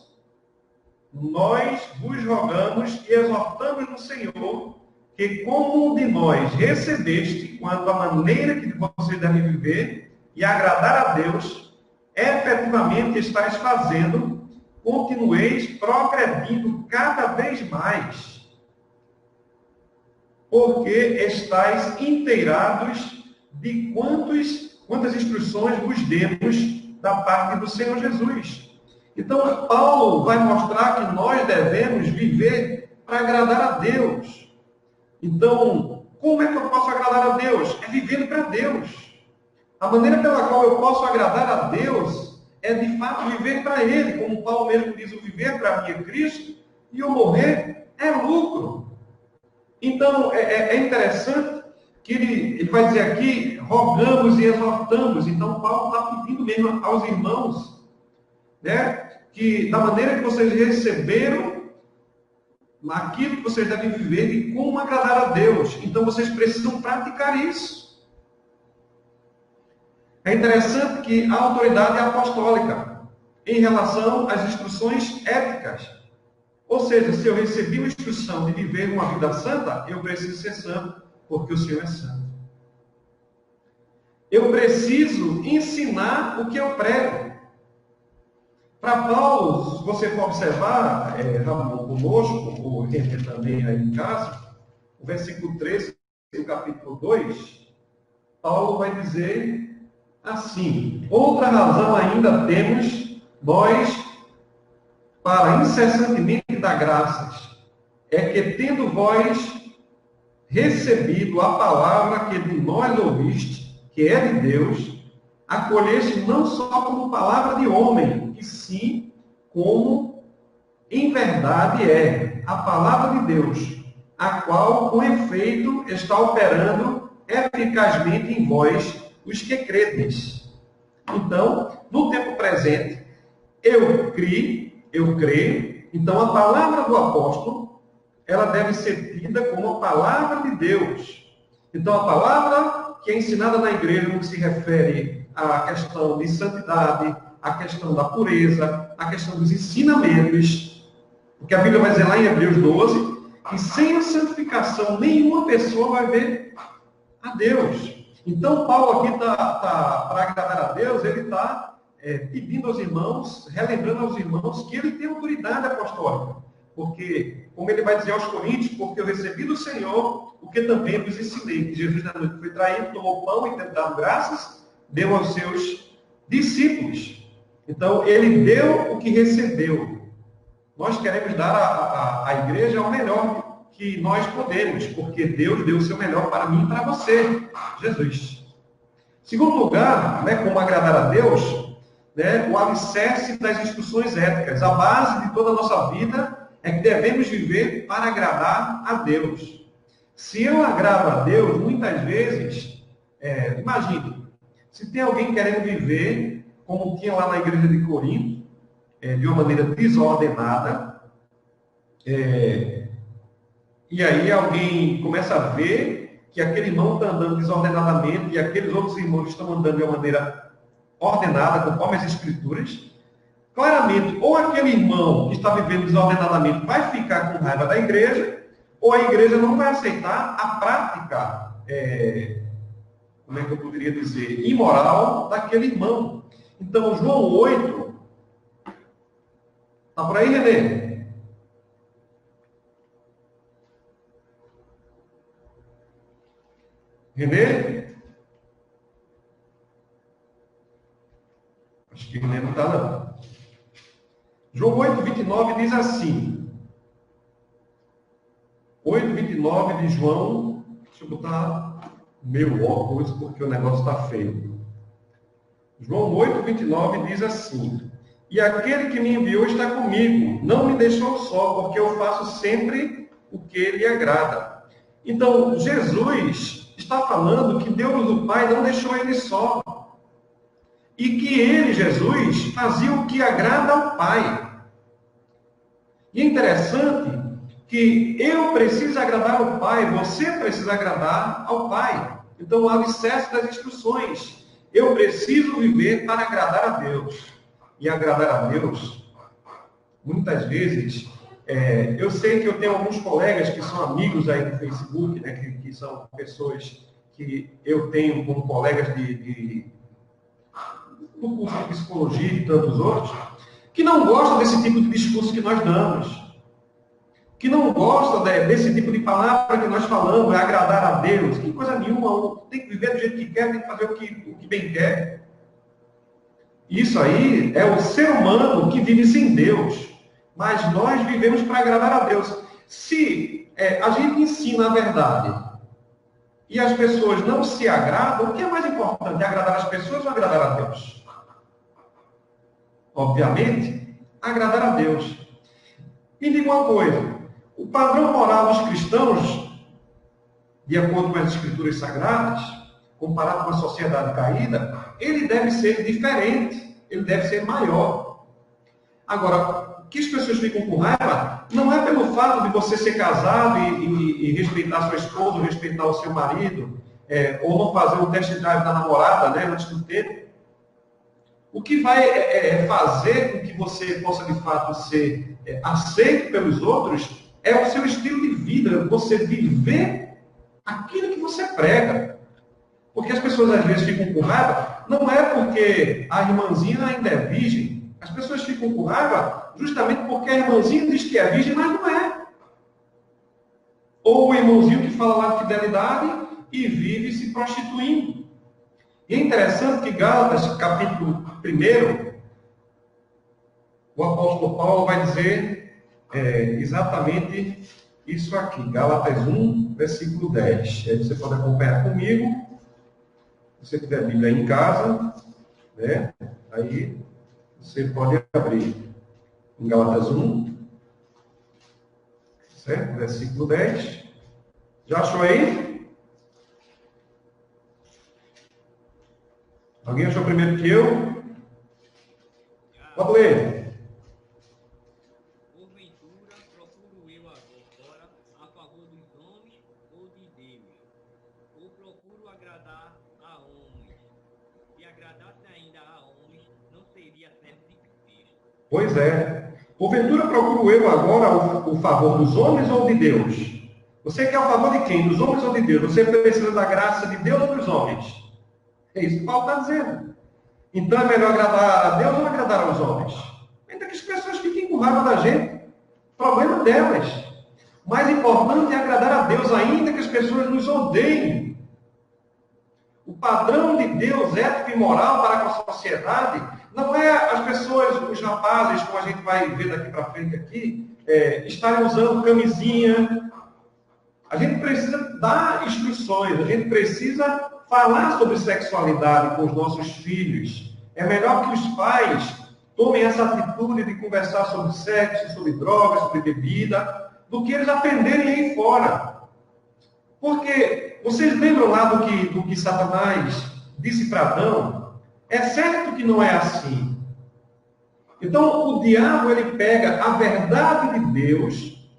nós vos rogamos e exortamos no Senhor que, como de nós recebeste, quanto à maneira que vocês devem viver e agradar a Deus, efetivamente estáis fazendo, continueis progredindo cada vez mais, porque estáis inteirados de quantas instruções vos demos da parte do Senhor Jesus. Então, Paulo vai mostrar que nós devemos viver para agradar a Deus. Então, como é que eu posso agradar a Deus? É vivendo para Deus. A maneira pela qual eu posso agradar a Deus é, de fato, viver para Ele. Como Paulo mesmo diz, o viver para mim é Cristo e o morrer é lucro. Então, é interessante que ele vai dizer aqui, rogamos e exortamos. Então, Paulo está pedindo mesmo aos irmãos, né, que da maneira que vocês receberam, naquilo que vocês devem viver e como agradar a Deus. Então, vocês precisam praticar isso. É interessante que a autoridade é apostólica em relação às instruções éticas. Ou seja, se eu recebi uma instrução de viver uma vida santa, eu preciso ser santo, porque o Senhor é santo. Eu preciso ensinar o que eu prego. Para Paulo, se você for observar, Ramon conosco, ou René também aí em casa, o versículo 13 do capítulo 2, Paulo vai dizer assim: outra razão ainda temos nós para incessantemente dar graças, é que tendo vós recebido a palavra que de nós ouviste, que é de Deus, acolheste não só como palavra de homem, e sim como em verdade é a palavra de Deus, a qual com efeito está operando eficazmente em vós, os que credes. Então, no tempo presente, eu creio, então a palavra do apóstolo, ela deve ser tida como a palavra de Deus. Então, a palavra que é ensinada na igreja no que se refere à questão de santidade, à questão da pureza, à questão dos ensinamentos, porque a Bíblia vai dizer lá em Hebreus 12, que sem a santificação nenhuma pessoa vai ver a Deus. Então, Paulo aqui para agradar a Deus, ele está pedindo aos irmãos, relembrando aos irmãos que ele tem autoridade apostólica. Porque, como ele vai dizer aos Coríntios, porque eu recebi do Senhor o que também vos ensinei, que Jesus na noite foi traído, tomou pão e tendo dado graças, deu aos seus discípulos. Então, ele deu o que recebeu. Nós queremos dar à igreja o melhor que nós podemos, porque Deus deu o seu melhor para mim e para você, Jesus. Segundo lugar, né, como agradar a Deus, né, o alicerce das instruções éticas. A base de toda a nossa vida é que devemos viver para agradar a Deus. Se eu agrado a Deus, muitas vezes, imagine, se tem alguém querendo viver, como tinha lá na igreja de Corinto, de uma maneira desordenada, e aí alguém começa a ver que aquele irmão está andando desordenadamente e aqueles outros irmãos estão andando de uma maneira ordenada, conforme as Escrituras, claramente, ou aquele irmão que está vivendo desordenadamente vai ficar com raiva da igreja, ou a igreja não vai aceitar a prática, como é que eu poderia dizer, imoral daquele irmão. Então, João 8, está por aí, Renê? Renê? Acho que Renê não está, não. João 8, 29 diz assim. 8, 29 de João. Deixa eu botar meu óculos, porque o negócio está feio. João 8, 29 diz assim: e aquele que me enviou está comigo, não me deixou só, porque eu faço sempre o que lhe agrada. Então, Jesus está falando que Deus, o Pai, não deixou ele só. E que ele, Jesus, fazia o que agrada ao Pai. E é interessante que eu preciso agradar ao Pai, você precisa agradar ao Pai. Então, o alicerce das instruções. Eu preciso viver para agradar a Deus. E agradar a Deus, muitas vezes, eu sei que eu tenho alguns colegas que são amigos aí no Facebook, né, que são pessoas que eu tenho como colegas do curso de psicologia e de tantos outros, que não gostam desse tipo de discurso que nós damos, que não gostam desse tipo de palavra que nós falamos, é agradar a Deus. Que coisa nenhuma, tem que viver do jeito que quer, tem que fazer o que bem quer. Isso aí é o ser humano que vive sem Deus, mas nós vivemos para agradar a Deus. Se a gente ensina a verdade e as pessoas não se agradam, o que é mais importante? É agradar as pessoas ou agradar a Deus? Obviamente, agradar a Deus. E diga uma coisa, o padrão moral dos cristãos, de acordo com as escrituras sagradas, comparado com a sociedade caída, ele deve ser diferente, ele deve ser maior. Agora, que as pessoas ficam com raiva não é pelo fato de você ser casado e respeitar sua esposa, ou respeitar o seu marido, ou não fazer o test drive da namorada, né, antes do tempo. O que vai fazer com que você possa, de fato, ser aceito pelos outros é o seu estilo de vida, você viver aquilo que você prega. Porque as pessoas, às vezes, ficam com raiva, não é porque a irmãzinha ainda é virgem. As pessoas ficam com raiva justamente porque a irmãzinha diz que é virgem, mas não é. Ou o irmãozinho que fala lá de fidelidade e vive se prostituindo. E é interessante que Gálatas, capítulo 1, o apóstolo Paulo vai dizer exatamente isso aqui. Gálatas 1, versículo 10. Aí você pode acompanhar comigo. Se você tiver a Bíblia aí em casa, né? Aí você pode abrir em Gálatas 1, certo? Versículo 10. Já achou aí? Alguém achou primeiro que eu? Pode ler. Porventura, procuro eu agora a favor dos homens ou de Deus? Ou procuro agradar a homens? Se agradasse ainda a homens, não seria servo de Cristo. Pois é. Porventura, procuro eu agora o favor dos homens ou de Deus? Você quer o favor de quem? Dos homens ou de Deus? Você precisa da graça de Deus ou dos homens? É isso que Paulo está dizendo. Então é melhor agradar a Deus ou agradar aos homens? Ainda que as pessoas fiquem com raiva da gente, problema delas. Mais importante é agradar a Deus, ainda que as pessoas nos odeiem. O padrão de Deus, ético e moral para com a sociedade, não é as pessoas, os rapazes, como a gente vai ver daqui para frente aqui, estarem usando camisinha. A gente precisa dar instruções, a gente precisa falar sobre sexualidade com os nossos filhos. É melhor que os pais tomem essa atitude de conversar sobre sexo, sobre drogas, sobre bebida, do que eles aprenderem aí fora. Porque vocês lembram lá do que Satanás disse para Adão? É certo que não é assim. Então, o diabo, ele pega a verdade de Deus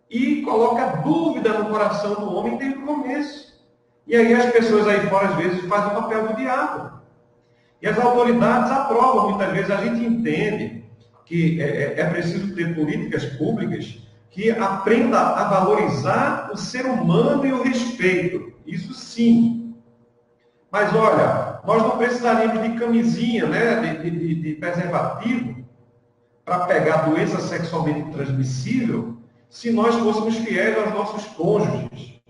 e coloca dúvida no coração do homem desde o começo. E aí as pessoas aí fora, às vezes, fazem o papel do diabo. E as autoridades aprovam. Muitas vezes a gente entende que é preciso ter políticas públicas que aprenda a valorizar o ser humano e o respeito. Isso sim. Mas olha, nós não precisaríamos de camisinha, né, de preservativo para pegar doença sexualmente transmissível se nós fôssemos fiéis aos nossos cônjuges.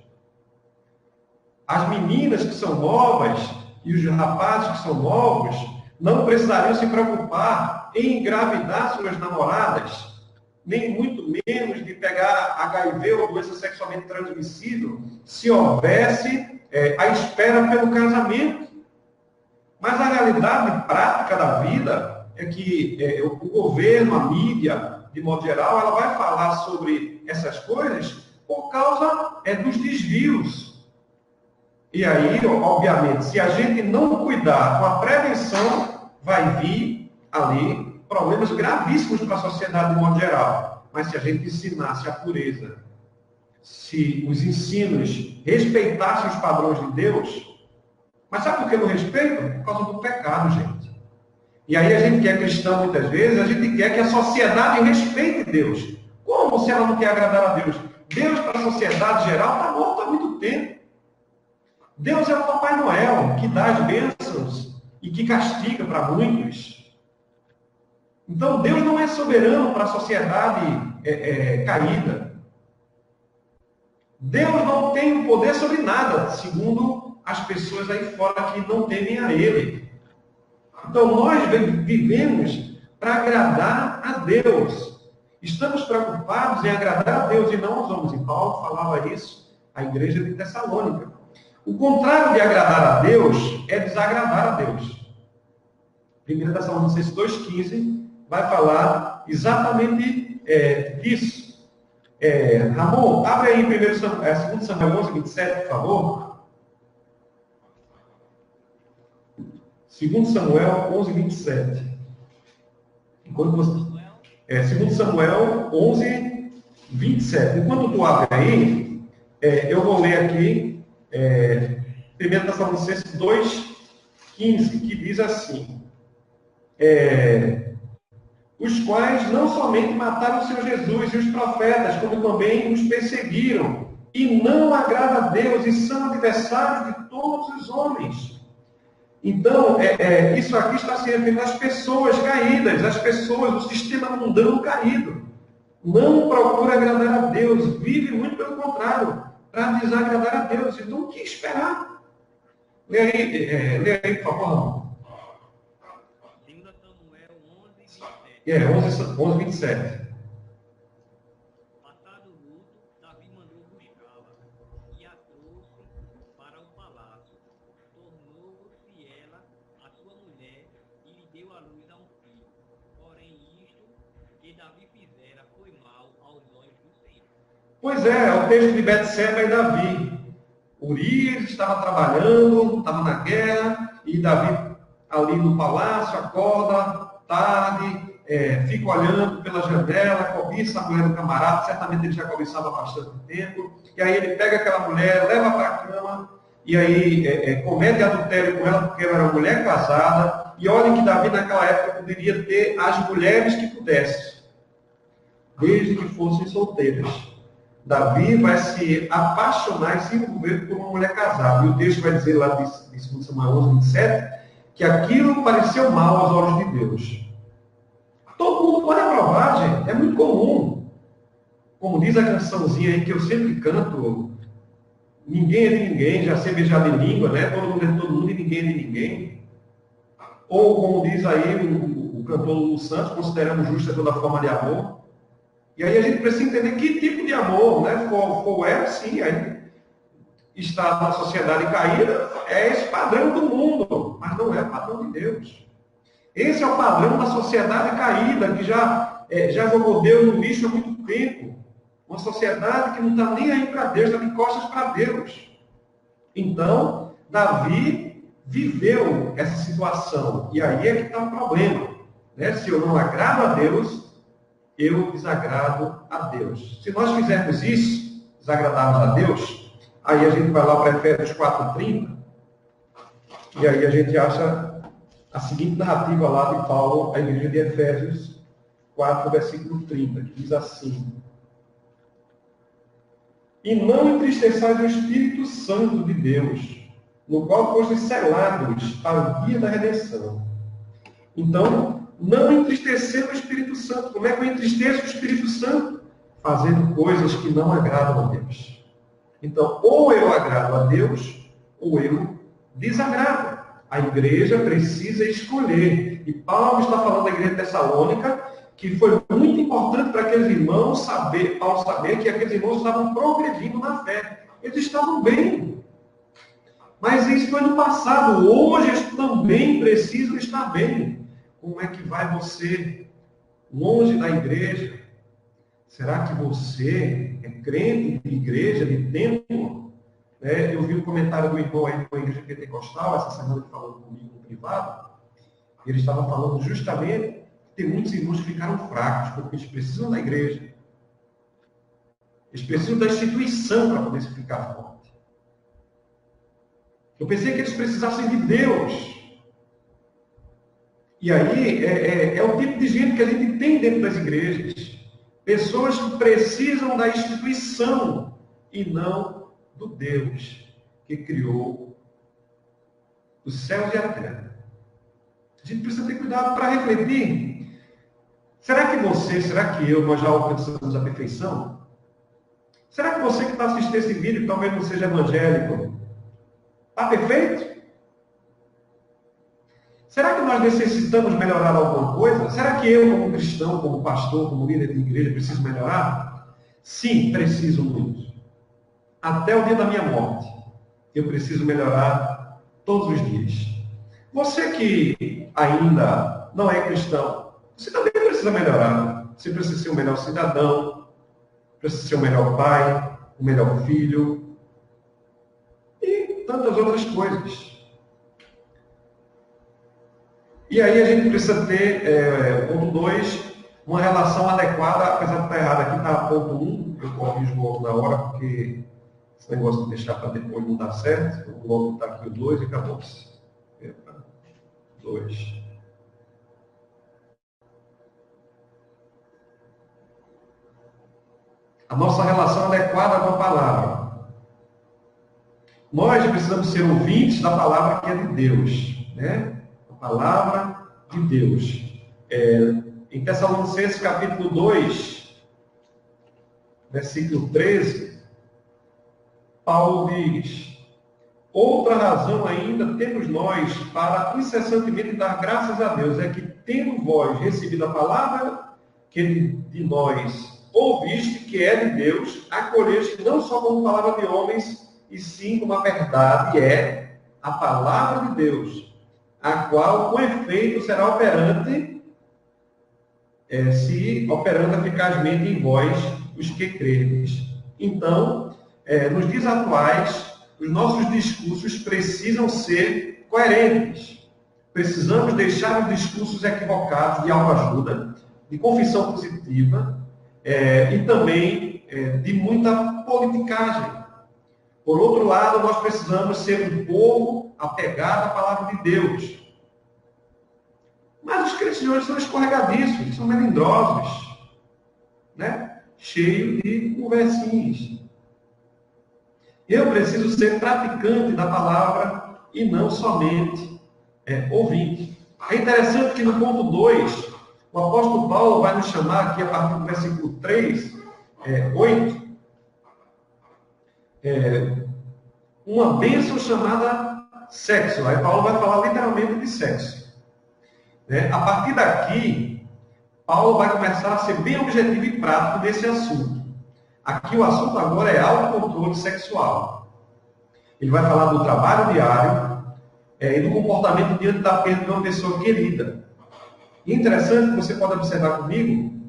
As meninas que são novas e os rapazes que são novos não precisariam se preocupar em engravidar suas namoradas, nem muito menos de pegar HIV ou doença sexualmente transmissível, se houvesse a espera pelo casamento. Mas a realidade prática da vida é que o governo, a mídia, de modo geral, ela vai falar sobre essas coisas por causa dos desvios. E aí, obviamente, se a gente não cuidar com a prevenção, vai vir ali problemas gravíssimos para a sociedade de modo geral. Mas se a gente ensinasse a pureza, se os ensinos respeitassem os padrões de Deus, Mas sabe por que não respeitam? Por causa do pecado, gente. E aí a gente que é cristão, muitas vezes, a gente quer que a sociedade respeite Deus. Como se ela não quer agradar a Deus? Deus, para a sociedade geral, está morto há muito tempo. Deus é o Papai Noel, que dá as bênçãos e que castiga para muitos. Então, Deus não é soberano para a sociedade caída. Deus não tem poder sobre nada, segundo as pessoas aí fora que não temem a Ele. Então, nós vivemos para agradar a Deus. Estamos preocupados em agradar a Deus e não aos homens. E Paulo falava isso à igreja de Tessalônica. O contrário de agradar a Deus é desagradar a Deus. 1 Tessalonicenses 2,15 vai falar exatamente disso. Ramon, abre aí 2 Samuel 11, 27, por favor. 2 Samuel 11, 27. Enquanto você... 2 Samuel 11, 27. Enquanto tu abre aí, eu vou ler aqui 1 Tessalonicenses 2, 15, que diz assim: os quais não somente mataram o Senhor Jesus e os profetas, como também os perseguiram, e não agrada a Deus, e são adversários de todos os homens. Então, isso aqui está se referindo às pessoas caídas, às pessoas do sistema mundano caído. Não procura agradar a Deus, vive muito pelo contrário, para desagradar a Deus. Então, o que esperar? Lê aí, por favor. 2 Samuel 11, 27. 11, 27. Passado o luto, Davi mandou buscá-la e a trouxe para o palácio. Tornou-se ela a sua mulher e lhe deu à luz a um filho. Porém, isto que Davi fizera foi mal aos olhos do Senhor. Pois é o texto de Betseba e Davi. Urias estava trabalhando, estava na guerra, e Davi ali no palácio, acorda, tarde, fica olhando pela janela, cobiça a mulher do camarada, certamente ele já cobiçava há bastante tempo, e aí ele pega aquela mulher, leva para a cama, e aí comete adultério com ela, porque ela era uma mulher casada, e olhem que Davi naquela época poderia ter as mulheres que pudesse, desde que fossem solteiras. Davi vai se apaixonar e se envolver por uma mulher casada. E o texto vai dizer lá de 2 Samuel 11, 27, que aquilo pareceu mal aos olhos de Deus. Todo mundo pode aprovar, gente. É muito comum. Como diz a cançãozinha aí que eu sempre canto, ninguém é de ninguém, já sei beijar de língua, né? Todo mundo é de todo mundo e ninguém é de ninguém. Ou como diz aí o cantor Lulu Santos, consideramos justa toda forma de amor. E aí a gente precisa entender que tipo de amor, né? Sim, aí está na sociedade caída, é esse padrão do mundo, mas não é o padrão de Deus. Esse é o padrão da sociedade caída, que já jogou Deus no lixo há muito tempo. Uma sociedade que não está nem aí para Deus, está de costas para Deus. Então, Davi viveu essa situação, e aí é que está o problema. Né? Se eu não agrado a Deus, eu desagrado a Deus. Se nós fizermos isso, desagradarmos a Deus, aí a gente vai lá para Efésios 4:30, e aí a gente acha a seguinte narrativa lá de Paulo, a igreja de Efésios 4, versículo 30, que diz assim: e não entristeçais o Espírito Santo de Deus, no qual fostes selados para o dia da redenção. Então, não entristecer o Espírito Santo. Como é que eu entristeço o Espírito Santo? Fazendo coisas que não agradam a Deus. Então, ou eu agrado a Deus, ou eu desagrado. A igreja precisa escolher. E Paulo está falando da igreja de Tessalônica, que foi muito importante para aqueles irmãos Paulo saber que aqueles irmãos estavam progredindo na fé. Eles estavam bem. Mas isso foi no passado. Hoje eles também precisam estar bem. Como é que vai você longe da igreja? Será que você é crente de igreja, de templo? Eu vi um comentário do irmão aí com a igreja pentecostal, essa semana falando comigo no privado. Ele estava falando justamente que tem muitos irmãos que ficaram fracos, porque eles precisam da igreja. Eles precisam da instituição para poder se ficar forte. Eu pensei que eles precisassem de Deus. E aí é o tipo de gente que a gente tem dentro das igrejas. Pessoas que precisam da instituição e não do Deus que criou os céus e a terra. A gente precisa ter cuidado para refletir. Será que você, será que eu, nós já alcançamos a perfeição? Será que você que está assistindo esse vídeo, que talvez não seja evangélico, está perfeito? Será que nós necessitamos melhorar alguma coisa? Será que eu, como cristão, como pastor, como líder de igreja, preciso melhorar? Sim, preciso muito. Até o dia da minha morte, eu preciso melhorar todos os dias. Você que ainda não é cristão, você também precisa melhorar. Você precisa ser um melhor cidadão, precisa ser um melhor pai, um melhor filho e tantas outras coisas. E aí a gente precisa ter, ponto 2, uma relação adequada, apesar de estar errado aqui, está ponto 1, eu corrijo logo na hora, porque esse negócio de deixar para depois não dá certo, eu vou botar aqui o 2 e acabou-se. 2. A nossa relação adequada com a palavra. Nós precisamos ser ouvintes da palavra que é de Deus, né? A palavra de Deus. Em Tessalonicenses capítulo 2, versículo 13, Paulo diz: outra razão ainda temos nós para incessantemente dar graças a Deus, é que tendo vós recebido a palavra que de nós ouviste, que é de Deus, acolheste não só como palavra de homens, e sim como a verdade é a palavra de Deus, a qual, com efeito, será operante, se operando eficazmente em vós, os que credes. Então, nos dias atuais, os nossos discursos precisam ser coerentes. Precisamos deixar os discursos equivocados de autoajuda, de confissão positiva, e também de muita politicagem. Por outro lado, nós precisamos ser um povo apegado à palavra de Deus. Mas os crentes de hoje são escorregadiços, são melindrosos, né? Cheios de conversinhas. Eu preciso ser praticante da palavra e não somente ouvinte. É interessante que no ponto 2, o apóstolo Paulo vai nos chamar aqui a partir do versículo 3, 8, uma bênção chamada sexo. Aí Paulo vai falar literalmente de sexo. A partir daqui, Paulo vai começar a ser bem objetivo e prático nesse assunto. Aqui o assunto agora é autocontrole sexual. Ele vai falar do trabalho diário e do comportamento diante da perda de uma pessoa querida. E é interessante que você pode observar comigo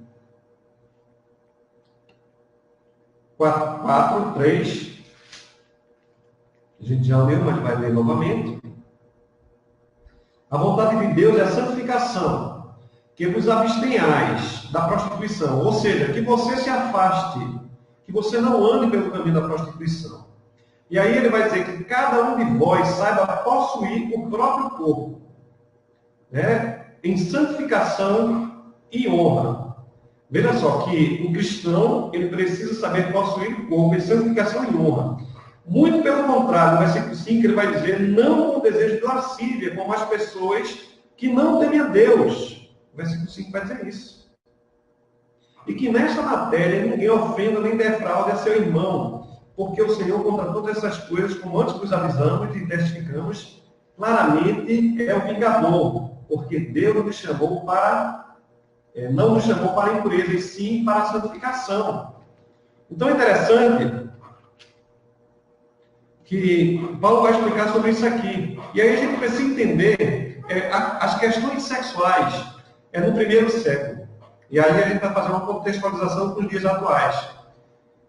4, 3. A gente já leu, mas vai ler novamente. A vontade de Deus é a santificação, que vos abstenhais da prostituição. Ou seja, que você se afaste, que você não ande pelo caminho da prostituição. E aí ele vai dizer que cada um de vós saiba possuir o próprio corpo, em santificação e honra. Veja só que o cristão, ele precisa saber possuir o corpo em santificação e honra. Muito pelo contrário, no versículo 5 ele vai dizer, não com desejo de lascívia, como as pessoas que não temem a Deus. O versículo 5 vai dizer isso. E que nesta matéria ninguém ofenda nem defraude a seu irmão, porque o Senhor, contra todas essas coisas, como antes vos avisamos e testificamos, claramente é o vingador, porque Deus nos chamou não nos chamou para a impureza, e sim para a santificação. Então é interessante que Paulo vai explicar sobre isso aqui. E aí a gente precisa entender as questões sexuais no primeiro século. E aí a gente vai fazer uma contextualização para os dias atuais.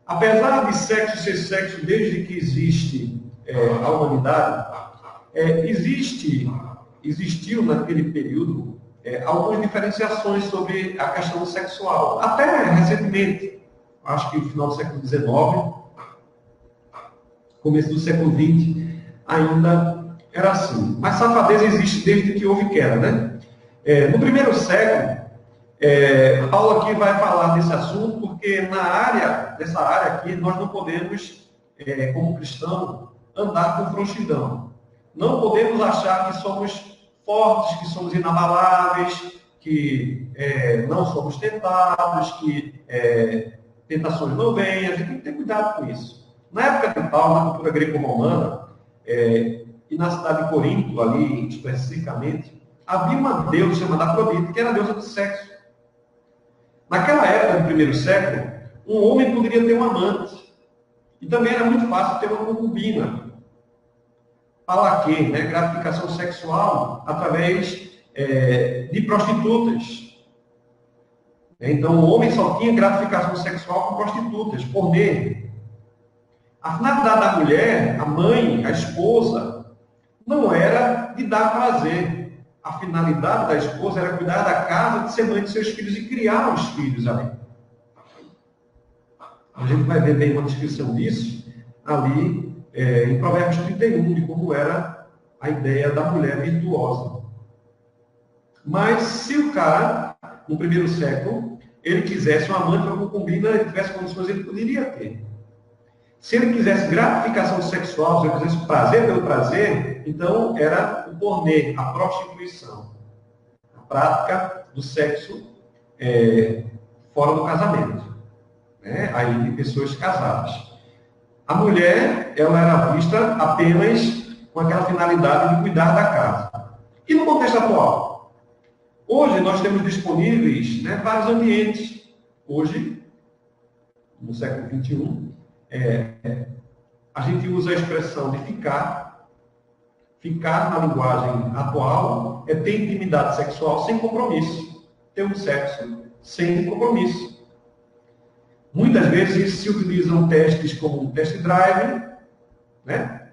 Apesar de sexo ser sexo desde que existe a humanidade, existiu naquele período algumas diferenciações sobre a questão sexual. Até recentemente, acho que no final do século XIX, começo do século XX, ainda era assim. Mas safadeza existe desde que houve queda, né? No primeiro século, Paulo aqui vai falar desse assunto, porque nessa área aqui, nós não podemos, como cristão, andar com frouxidão. Não podemos achar que somos fortes, que somos inabaláveis, que não somos tentados, que tentações não vêm. A gente tem que ter cuidado com isso. Na época de Paulo, na cultura greco-romana, e na cidade de Corinto, ali especificamente, havia uma deusa chamada Afrodite, que era a deusa do sexo. Naquela época, no primeiro século, um homem poderia ter um amante. E também era muito fácil ter uma concubina. Para quê? Né? Gratificação sexual através de prostitutas. Então, o homem só tinha gratificação sexual com prostitutas, pornê. A finalidade da mulher, a mãe, a esposa, não era de dar prazer. A finalidade da esposa era cuidar da casa, de ser mãe de seus filhos e criar os filhos ali. A gente vai ver bem uma descrição disso ali em Provérbios 31, de como era a ideia da mulher virtuosa. Mas se o cara, no primeiro século, ele quisesse uma amante, uma concubina, ele tivesse condições, ele poderia ter. Se ele quisesse gratificação sexual, se ele quisesse prazer pelo prazer, então era o pornê, a prostituição. A prática do sexo fora do casamento. Né? Aí de pessoas casadas. A mulher, ela era vista apenas com aquela finalidade de cuidar da casa. E no contexto atual? Hoje nós temos disponíveis, né, vários ambientes. Hoje, no século XXI, a gente usa a expressão de ficar. Ficar, na linguagem atual, é ter intimidade sexual sem compromisso. Ter um sexo sem compromisso. Muitas vezes se utilizam testes como um test drive, né?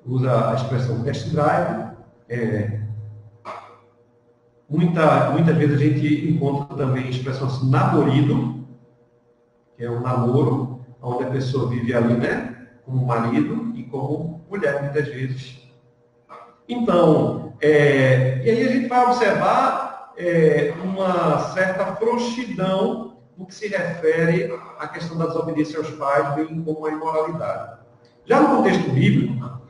Usa a expressão test drive. Muitas vezes a gente encontra também a expressão assim, namorido, que é um namoro, onde a pessoa vive ali, né? Como marido e como mulher, muitas vezes. Então, e aí a gente vai observar uma certa frouxidão no que se refere à questão da desobediência aos pais, bem como a imoralidade. Já no contexto bíblico,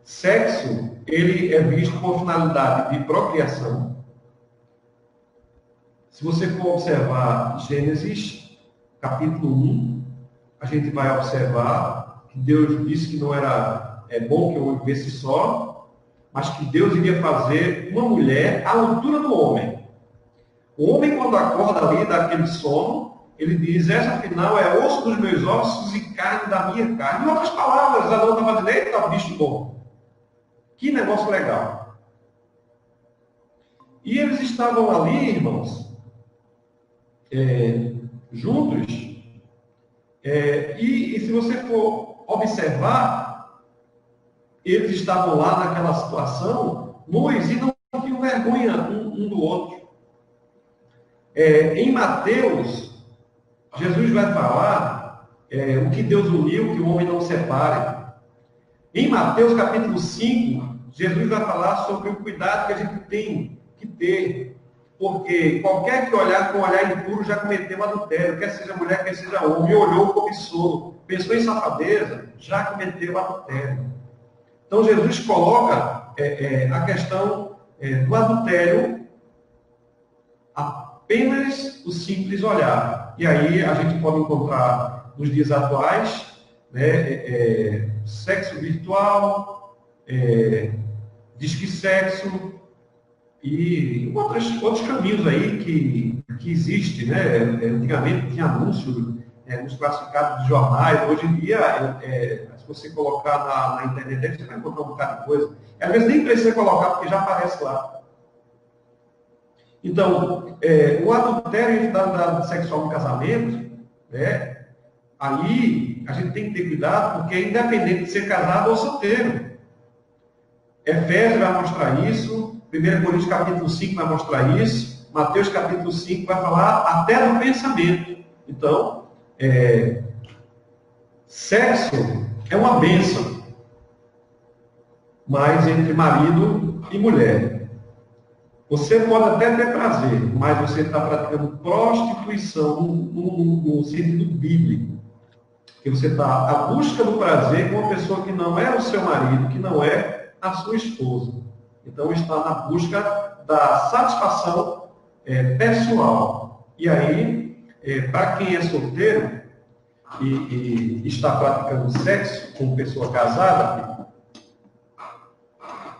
sexo, ele é visto com finalidade de procriação. Se você for observar Gênesis, capítulo 1, a gente vai observar que Deus disse que não era bom que o homem vivesse só, mas que Deus iria fazer uma mulher à altura do homem. O homem, quando acorda ali daquele sono, ele diz, essa afinal é osso dos meus ossos e carne da minha carne. Em outras palavras, Adão estava dizendo, eita, bicho bom. Que negócio legal. E eles estavam ali, irmãos, juntos. E se você for observar, eles estavam lá naquela situação, nus, e não tinham vergonha um do outro. Em Mateus, Jesus vai falar o que Deus uniu, que o homem não separe. Em Mateus capítulo 5, Jesus vai falar sobre o cuidado que a gente tem que ter, porque qualquer que olhar com olhar impuro já cometeu adultério, quer seja mulher, quer seja homem, olhou, cobiçou, pensou em safadeza, já cometeu adultério. Então Jesus coloca a questão do adultério apenas o simples olhar. E aí a gente pode encontrar nos dias atuais, né, sexo virtual, disque sexo e outros caminhos aí que existem, né? Antigamente tinha anúncio nos classificados de jornais, hoje em dia, se você colocar na internet, você vai encontrar um bocado de coisa. Às vezes nem precisa colocar, porque já aparece lá. Então, o adultério e a infidelidade sexual no casamento, né? Aí a gente tem que ter cuidado, porque é independente de ser casado ou solteiro. Efésios vai mostrar isso, 1 Coríntios capítulo 5 vai mostrar isso, Mateus capítulo 5 vai falar até do pensamento. Então, sexo é uma bênção, mas entre marido e mulher. Você pode até ter prazer, mas você está praticando prostituição no sentido bíblico. Que você está à busca do prazer com uma pessoa que não é o seu marido, que não é a sua esposa. Então está na busca da satisfação pessoal. E aí, para quem é solteiro e está praticando sexo com pessoa casada,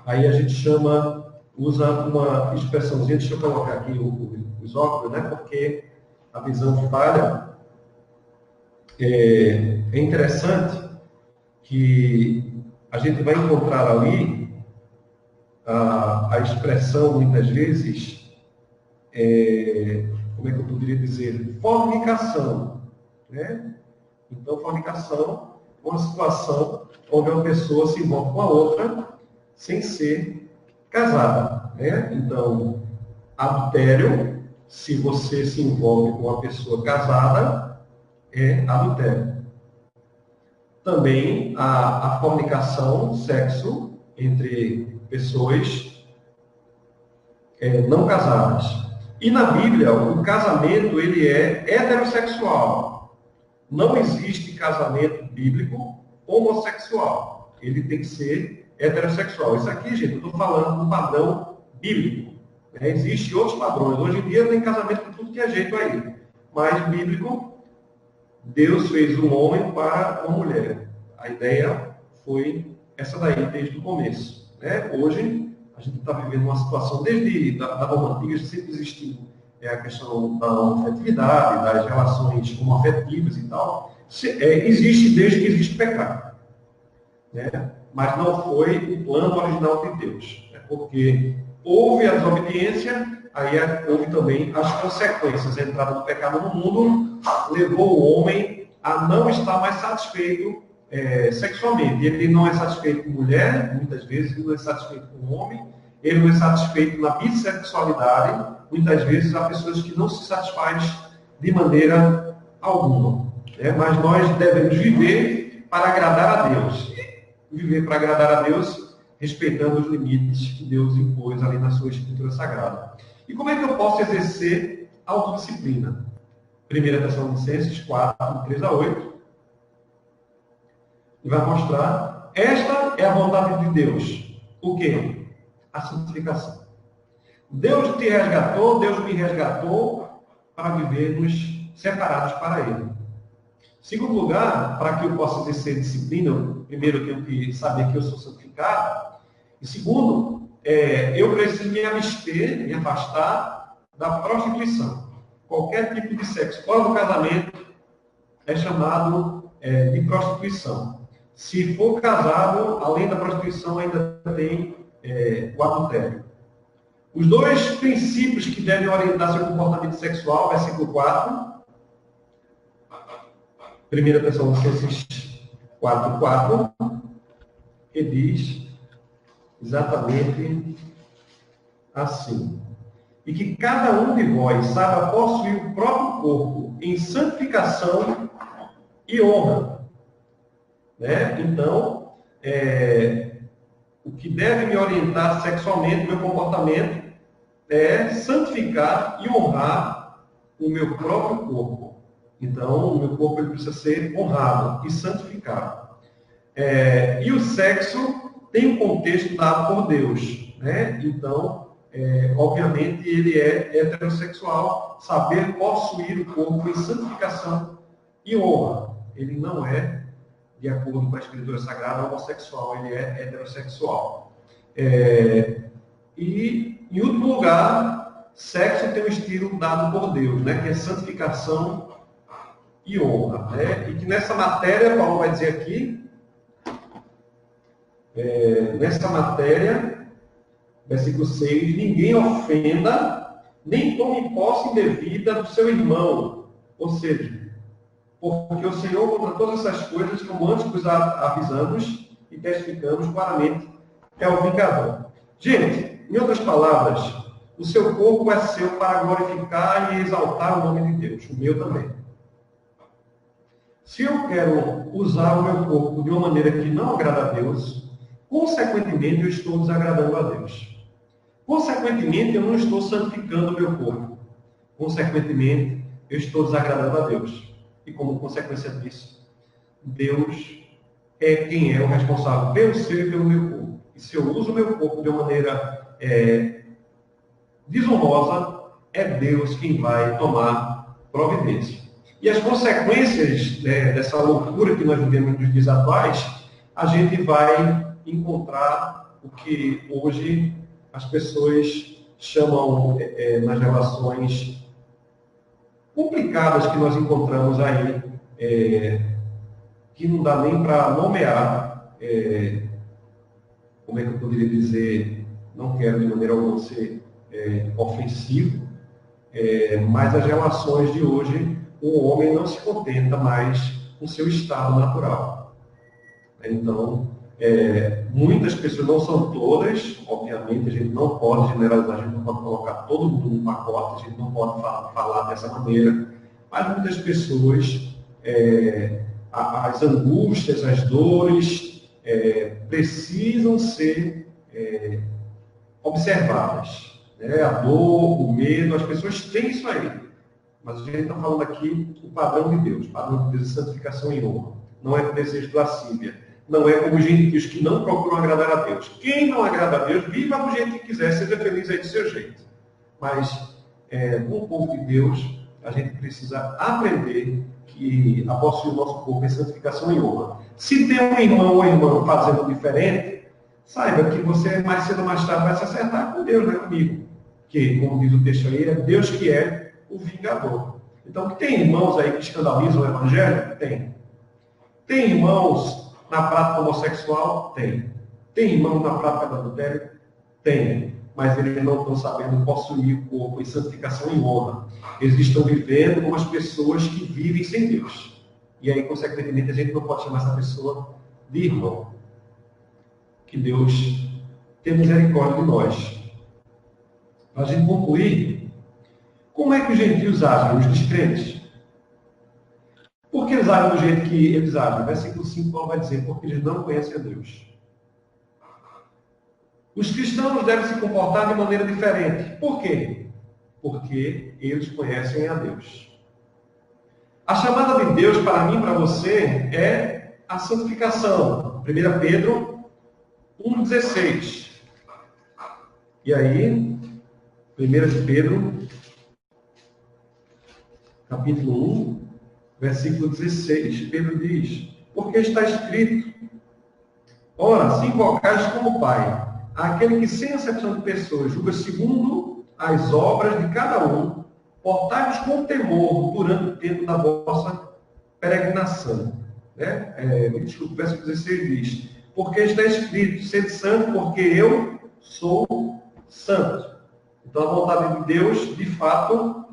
aí a gente usa uma expressãozinha, deixa eu colocar aqui os óculos, né? Porque a visão falha. É interessante que a gente vai encontrar ali a expressão, muitas vezes, como é que eu poderia dizer? Fornicação, né? Então, fornicação é uma situação onde uma pessoa se envolve com a outra sem ser casada, né? Então, adultério, se você se envolve com uma pessoa casada, é adultério. Também a fornicação, sexo, entre pessoas não casadas. E na Bíblia, o casamento ele é heterossexual. Não existe casamento bíblico homossexual. Ele tem que ser heterossexual. Isso aqui, gente, eu estou falando do padrão bíblico. Existem outros padrões. Hoje em dia tem casamento de tudo que é jeito aí. Mas bíblico, Deus fez um homem para uma mulher. A ideia foi essa daí, desde o começo. Né? Hoje, a gente está vivendo uma situação, desde da Roma Antiga, sempre existiu a questão da homoafetividade, das relações homoafetivas e tal. Existe desde que existe pecado. Né? Mas não foi o plano original de Deus. Né? Porque houve a desobediência, aí houve também as consequências. A entrada do pecado no mundo levou o homem a não estar mais satisfeito sexualmente. Ele não é satisfeito com mulher, muitas vezes, ele não é satisfeito com homem, ele não é satisfeito na bissexualidade. Muitas vezes há pessoas que não se satisfazem de maneira alguma. Né? Mas nós devemos viver para agradar a Deus. Viver para agradar a Deus, respeitando os limites que Deus impôs ali na sua Escritura Sagrada. E como é que eu posso exercer autodisciplina? 1 Tessalonicenses 4, 3 a 8. E vai mostrar, esta é a vontade de Deus. O quê? A santificação. Deus te resgatou, Deus me resgatou para vivermos separados para Ele. Segundo lugar, para que eu possa exercer disciplina, primeiro eu tenho que saber que eu sou santificado. E segundo, eu preciso me abster, me afastar da prostituição. Qualquer tipo de sexo fora do casamento é chamado de prostituição. Se for casado, além da prostituição, ainda tem o adultério. Os dois princípios que devem orientar seu comportamento sexual, versículo 4. 1 Tessalonicenses 4, 4, que diz exatamente assim. E que cada um de vós saiba possuir o próprio corpo em santificação e honra. Né? Então, o que deve me orientar sexualmente, meu comportamento, é santificar e honrar o meu próprio corpo. Então, o meu corpo ele precisa ser honrado e santificado. E o sexo tem um contexto dado por Deus. Né? Então, obviamente, ele é heterossexual, saber possuir o corpo em santificação e honra. Ele não é, de acordo com a Escritura Sagrada, homossexual, ele é heterossexual. E, em último lugar, sexo tem um estilo dado por Deus, né? Que é santificação e honra. Né? E que nessa matéria, Paulo vai dizer aqui, nessa matéria, versículo 6, ninguém ofenda, nem tome posse indevida do seu irmão. Ou seja, porque o Senhor, contra todas essas coisas, como antes vos avisamos e testificamos claramente, é o vingador. Gente, em outras palavras, o seu corpo é seu para glorificar e exaltar o nome de Deus. O meu também. Se eu quero usar o meu corpo de uma maneira que não agrada a Deus, consequentemente eu estou desagradando a Deus. Consequentemente, eu não estou santificando o meu corpo. Consequentemente, eu estou desagradando a Deus. E como consequência disso, Deus é quem é o responsável pelo seu e pelo meu corpo. E se eu uso o meu corpo de uma maneira desonrosa, é Deus quem vai tomar providência. E as consequências dessa loucura que nós vivemos nos dias atuais, a gente vai encontrar o que hoje as pessoas chamam nas relações complicadas que nós encontramos aí, que não dá nem para nomear, como é que eu poderia dizer, não quero de maneira alguma ser ofensivo, mas as relações de hoje, o homem não se contenta mais com seu estado natural. Então, muitas pessoas, não são todas, obviamente, a gente não pode generalizar, a gente não pode colocar todo mundo num pacote, a gente não pode falar dessa maneira, mas muitas pessoas, as angústias, as dores, precisam ser observadas. A dor, o medo, as pessoas têm isso aí. Mas a gente está falando aqui o padrão de Deus, padrão de Deus de santificação e honra. Não é desejo de lascívia. Não é como os gentios que não procuram agradar a Deus. Quem não agrada a Deus, viva do jeito que quiser, seja feliz aí do seu jeito. Mas, com o povo de Deus, a gente precisa aprender a possuir o nosso corpo em santificação e honra. Se tem um irmão ou irmã fazendo diferente, saiba que você mais cedo ou mais tarde vai se acertar com Deus, né, amigo? Que, como diz o texto aí, é Deus que é o vingador. Então, tem irmãos aí que escandalizam o evangelho? Tem. Tem irmãos na prática homossexual? Tem. Tem irmãos na prática do adultério? Tem. Mas eles não estão sabendo possuir o corpo em santificação e honra. Eles estão vivendo como as pessoas que vivem sem Deus. E aí, consequentemente, a gente não pode chamar essa pessoa de irmão. Que Deus tenha misericórdia de nós. Para a gente concluir, como é que os gentios agem, os descrentes? Por que eles agem do jeito que eles agem? Versículo 5, Paulo vai dizer, porque eles não conhecem a Deus. Os cristãos devem se comportar de maneira diferente. Por quê? Porque eles conhecem a Deus. A chamada de Deus para mim e para você é a santificação. 1 Pedro 1,16. E aí, 1 Pedro, capítulo 1, versículo 16, Pedro diz, porque está escrito, ora, se invocais como Pai, aquele que sem acepção de pessoas julga segundo as obras de cada um, portai-vos com temor durante o tempo da vossa peregrinação. Desculpa, o versículo 16 diz, porque está escrito, sede santo, porque eu sou santo. Então a vontade de Deus, de fato,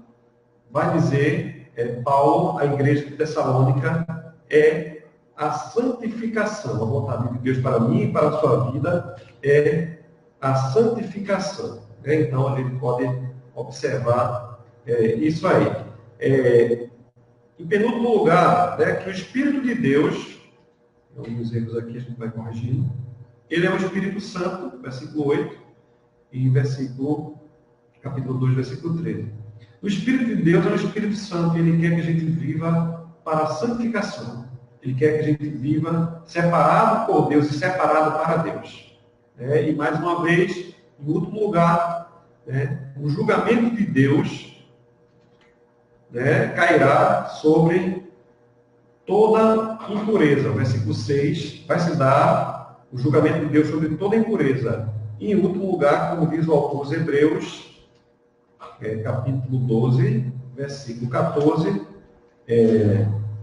vai dizer, Paulo, a igreja de Tessalônica, é a santificação. A vontade de Deus para mim e para a sua vida é a santificação. Então a gente pode observar isso aí. Em penúltimo lugar, que o Espírito de Deus, alguns erros aqui a gente vai corrigindo, ele é o Espírito Santo, versículo 8, e capítulo 2, versículo 13. O Espírito de Deus é o Espírito Santo, e ele quer que a gente viva para a santificação. Ele quer que a gente viva separado por Deus e separado para Deus. E mais uma vez, em último lugar, o julgamento de Deus cairá sobre toda impureza. O versículo 6 vai se dar o julgamento de Deus sobre toda impureza. E em último lugar, como diz o autor aos Hebreus, capítulo 12, versículo 14,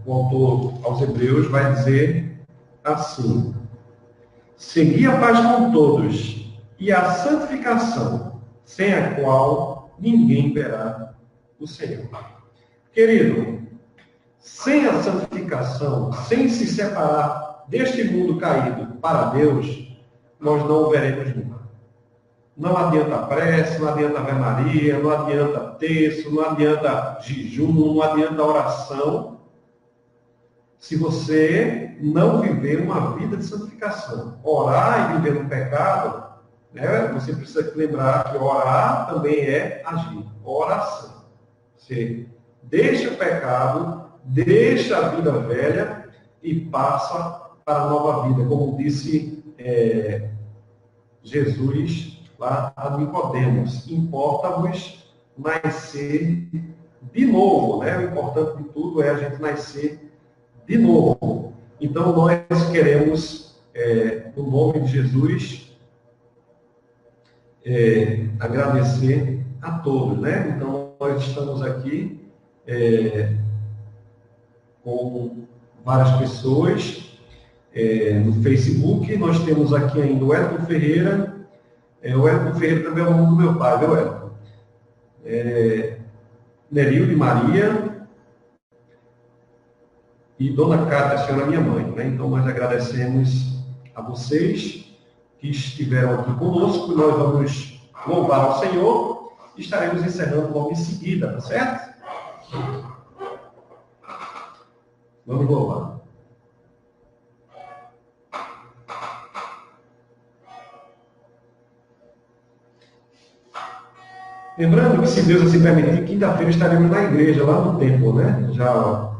o autor aos Hebreus vai dizer assim, segui a paz com todos e a santificação, sem a qual ninguém verá o Senhor. Querido, sem a santificação, sem se separar deste mundo caído para Deus, nós não o veremos nunca. Não adianta prece, não adianta Ave Maria, não adianta terço, não adianta jejum, não adianta oração, se você não viver uma vida de santificação. Orar e viver no pecado, né, você precisa lembrar que orar também é agir. Oração. Você deixa o pecado, deixa a vida velha e passa para a nova vida. Como disse Jesus lá a Nicodemos, importa-vos nascer de novo, né? O importante de tudo é a gente nascer de novo. Então nós queremos, no nome de Jesus, agradecer a todos, né? Então nós estamos aqui com várias pessoas no Facebook. Nós temos aqui ainda o Elton Ferreira. O Elton Ferreira também é o nome do meu pai, viu, Elton? Nerilde Maria e Dona Cátia, a senhora minha mãe, né? Então nós agradecemos a vocês que estiveram aqui conosco. Nós vamos louvar ao Senhor e estaremos encerrando logo em seguida, tá certo? Vamos louvar. Lembrando que, se Deus assim permitir, quinta-feira estaremos na igreja, lá no templo, né? Já,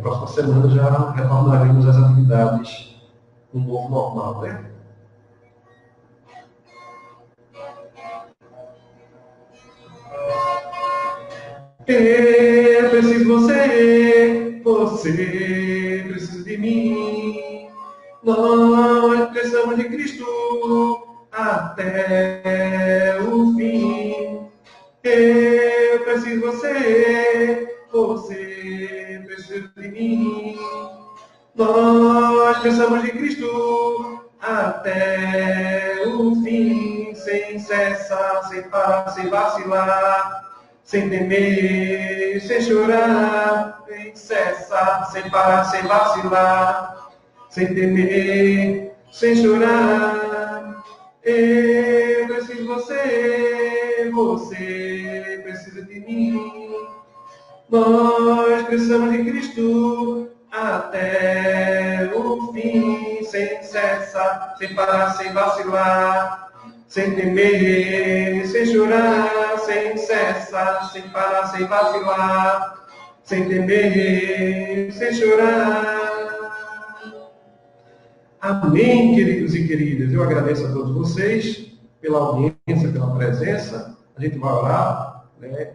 próxima semana, já retornaremos às atividades no novo normal, né? Eu preciso de você, você precisa de mim. Nós precisamos de Cristo até o fim. Eu preciso de você, você precisa de mim. Nós precisamos de Cristo até o fim, sem cessar, sem parar, sem vacilar. Sem temer, sem chorar, sem cessar, sem parar, sem vacilar. Sem temer, sem chorar. Eu preciso de você, você precisa de mim. Nós precisamos de Cristo até o fim, sem cessar, sem parar, sem vacilar. Sem temer, sem chorar, sem cessar, sem parar, sem vacilar. Sem temer, sem chorar. Amém, queridos e queridas. Eu agradeço a todos vocês pela audiência, pela presença. A gente vai orar, né,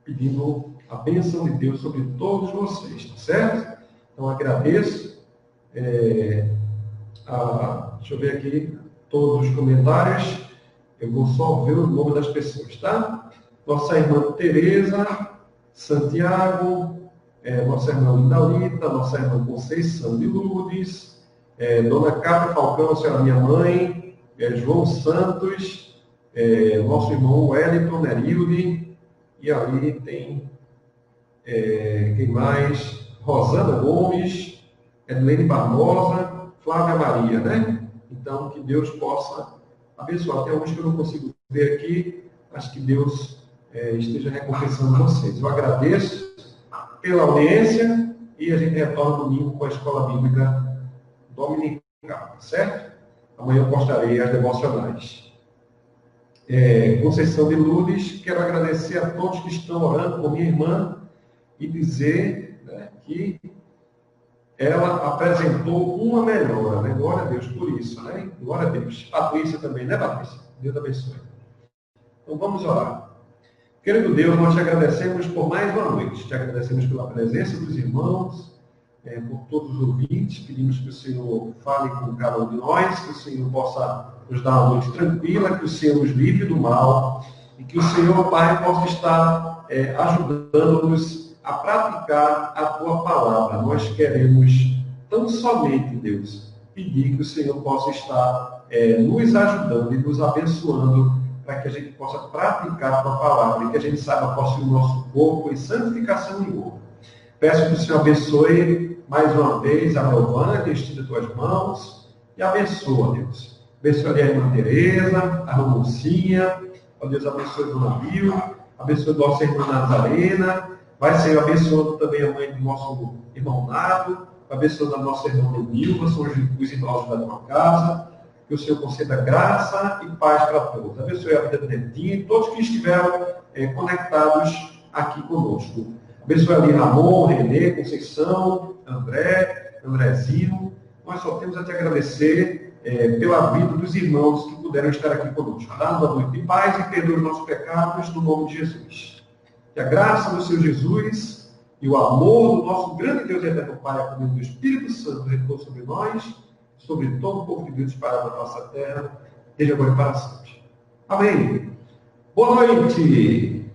pedindo a bênção de Deus sobre todos vocês, tá certo? Então agradeço. Deixa eu ver aqui todos os comentários. Eu vou só ver o nome das pessoas, tá? Nossa irmã Tereza, Santiago, nossa irmã Lindalita, nossa irmã Conceição de Lourdes, Dona Cátia Falcão, a senhora minha mãe, João Santos, nosso irmão Wellington Nerilde, e ali tem quem mais? Rosana Gomes, Edlene Barbosa, Flávia Maria, né? Então, que Deus possa abençoar. Até hoje que eu não consigo ver aqui, mas que Deus esteja recompensando vocês. Eu agradeço pela audiência e a gente retorna domingo com a Escola Bíblica Dominical, certo? Amanhã eu postarei as devocionais. Conceição de Lourdes, quero agradecer a todos que estão orando por minha irmã e dizer, né, que ela apresentou uma melhora, né? Glória a Deus por isso, né? Glória a Deus. Patrícia também, né, Patrícia? Deus abençoe. Então vamos orar. Querido Deus, nós te agradecemos por mais uma noite. Te agradecemos pela presença dos irmãos, por todos os ouvintes. Pedimos que o Senhor fale com cada um de nós, que o Senhor possa nos dar uma noite tranquila, que o Senhor nos livre do mal e que o Senhor, Pai, possa estar ajudando-nos a praticar a Tua palavra. Nós queremos tão somente, Deus, pedir que o Senhor possa estar nos ajudando e nos abençoando para que a gente possa praticar a Tua palavra e que a gente saiba possuir o nosso corpo em santificação e honra. Peço que o Senhor abençoe mais uma vez a Melvânia, estenda as Tuas mãos e abençoa, Deus. Abençoe a irmã Tereza, a irmã Mocinha, ó Deus, abençoe a Dona Bill, abençoe a nossa irmã Nazarena, Vai, Senhor, abençoando também a mãe do nosso irmão Nado, abençoando a nossa irmã Lenilva, são os idosos da tua casa. Que o Senhor conceda graça e paz para todos. Abençoe a vida do Netinho e todos que estiveram conectados aqui conosco. Abençoe ali Ramon, Renê, Conceição, André, Andrezinho. Nós só temos a te agradecer pela vida dos irmãos que puderam estar aqui conosco. Dá-nos a noite de paz e perdoe os nossos pecados no nome de Jesus. Que a graça do Senhor Jesus e o amor do nosso grande Deus e eterno Pai, a comunhão do Espírito Santo, repousa sobre nós, sobre todo o povo de Deus espalhado na nossa terra, desde agora e para sempre. Amém. Boa noite.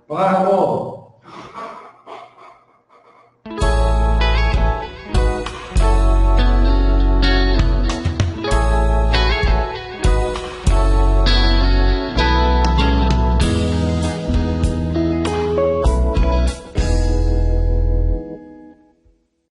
Vai, Ramon.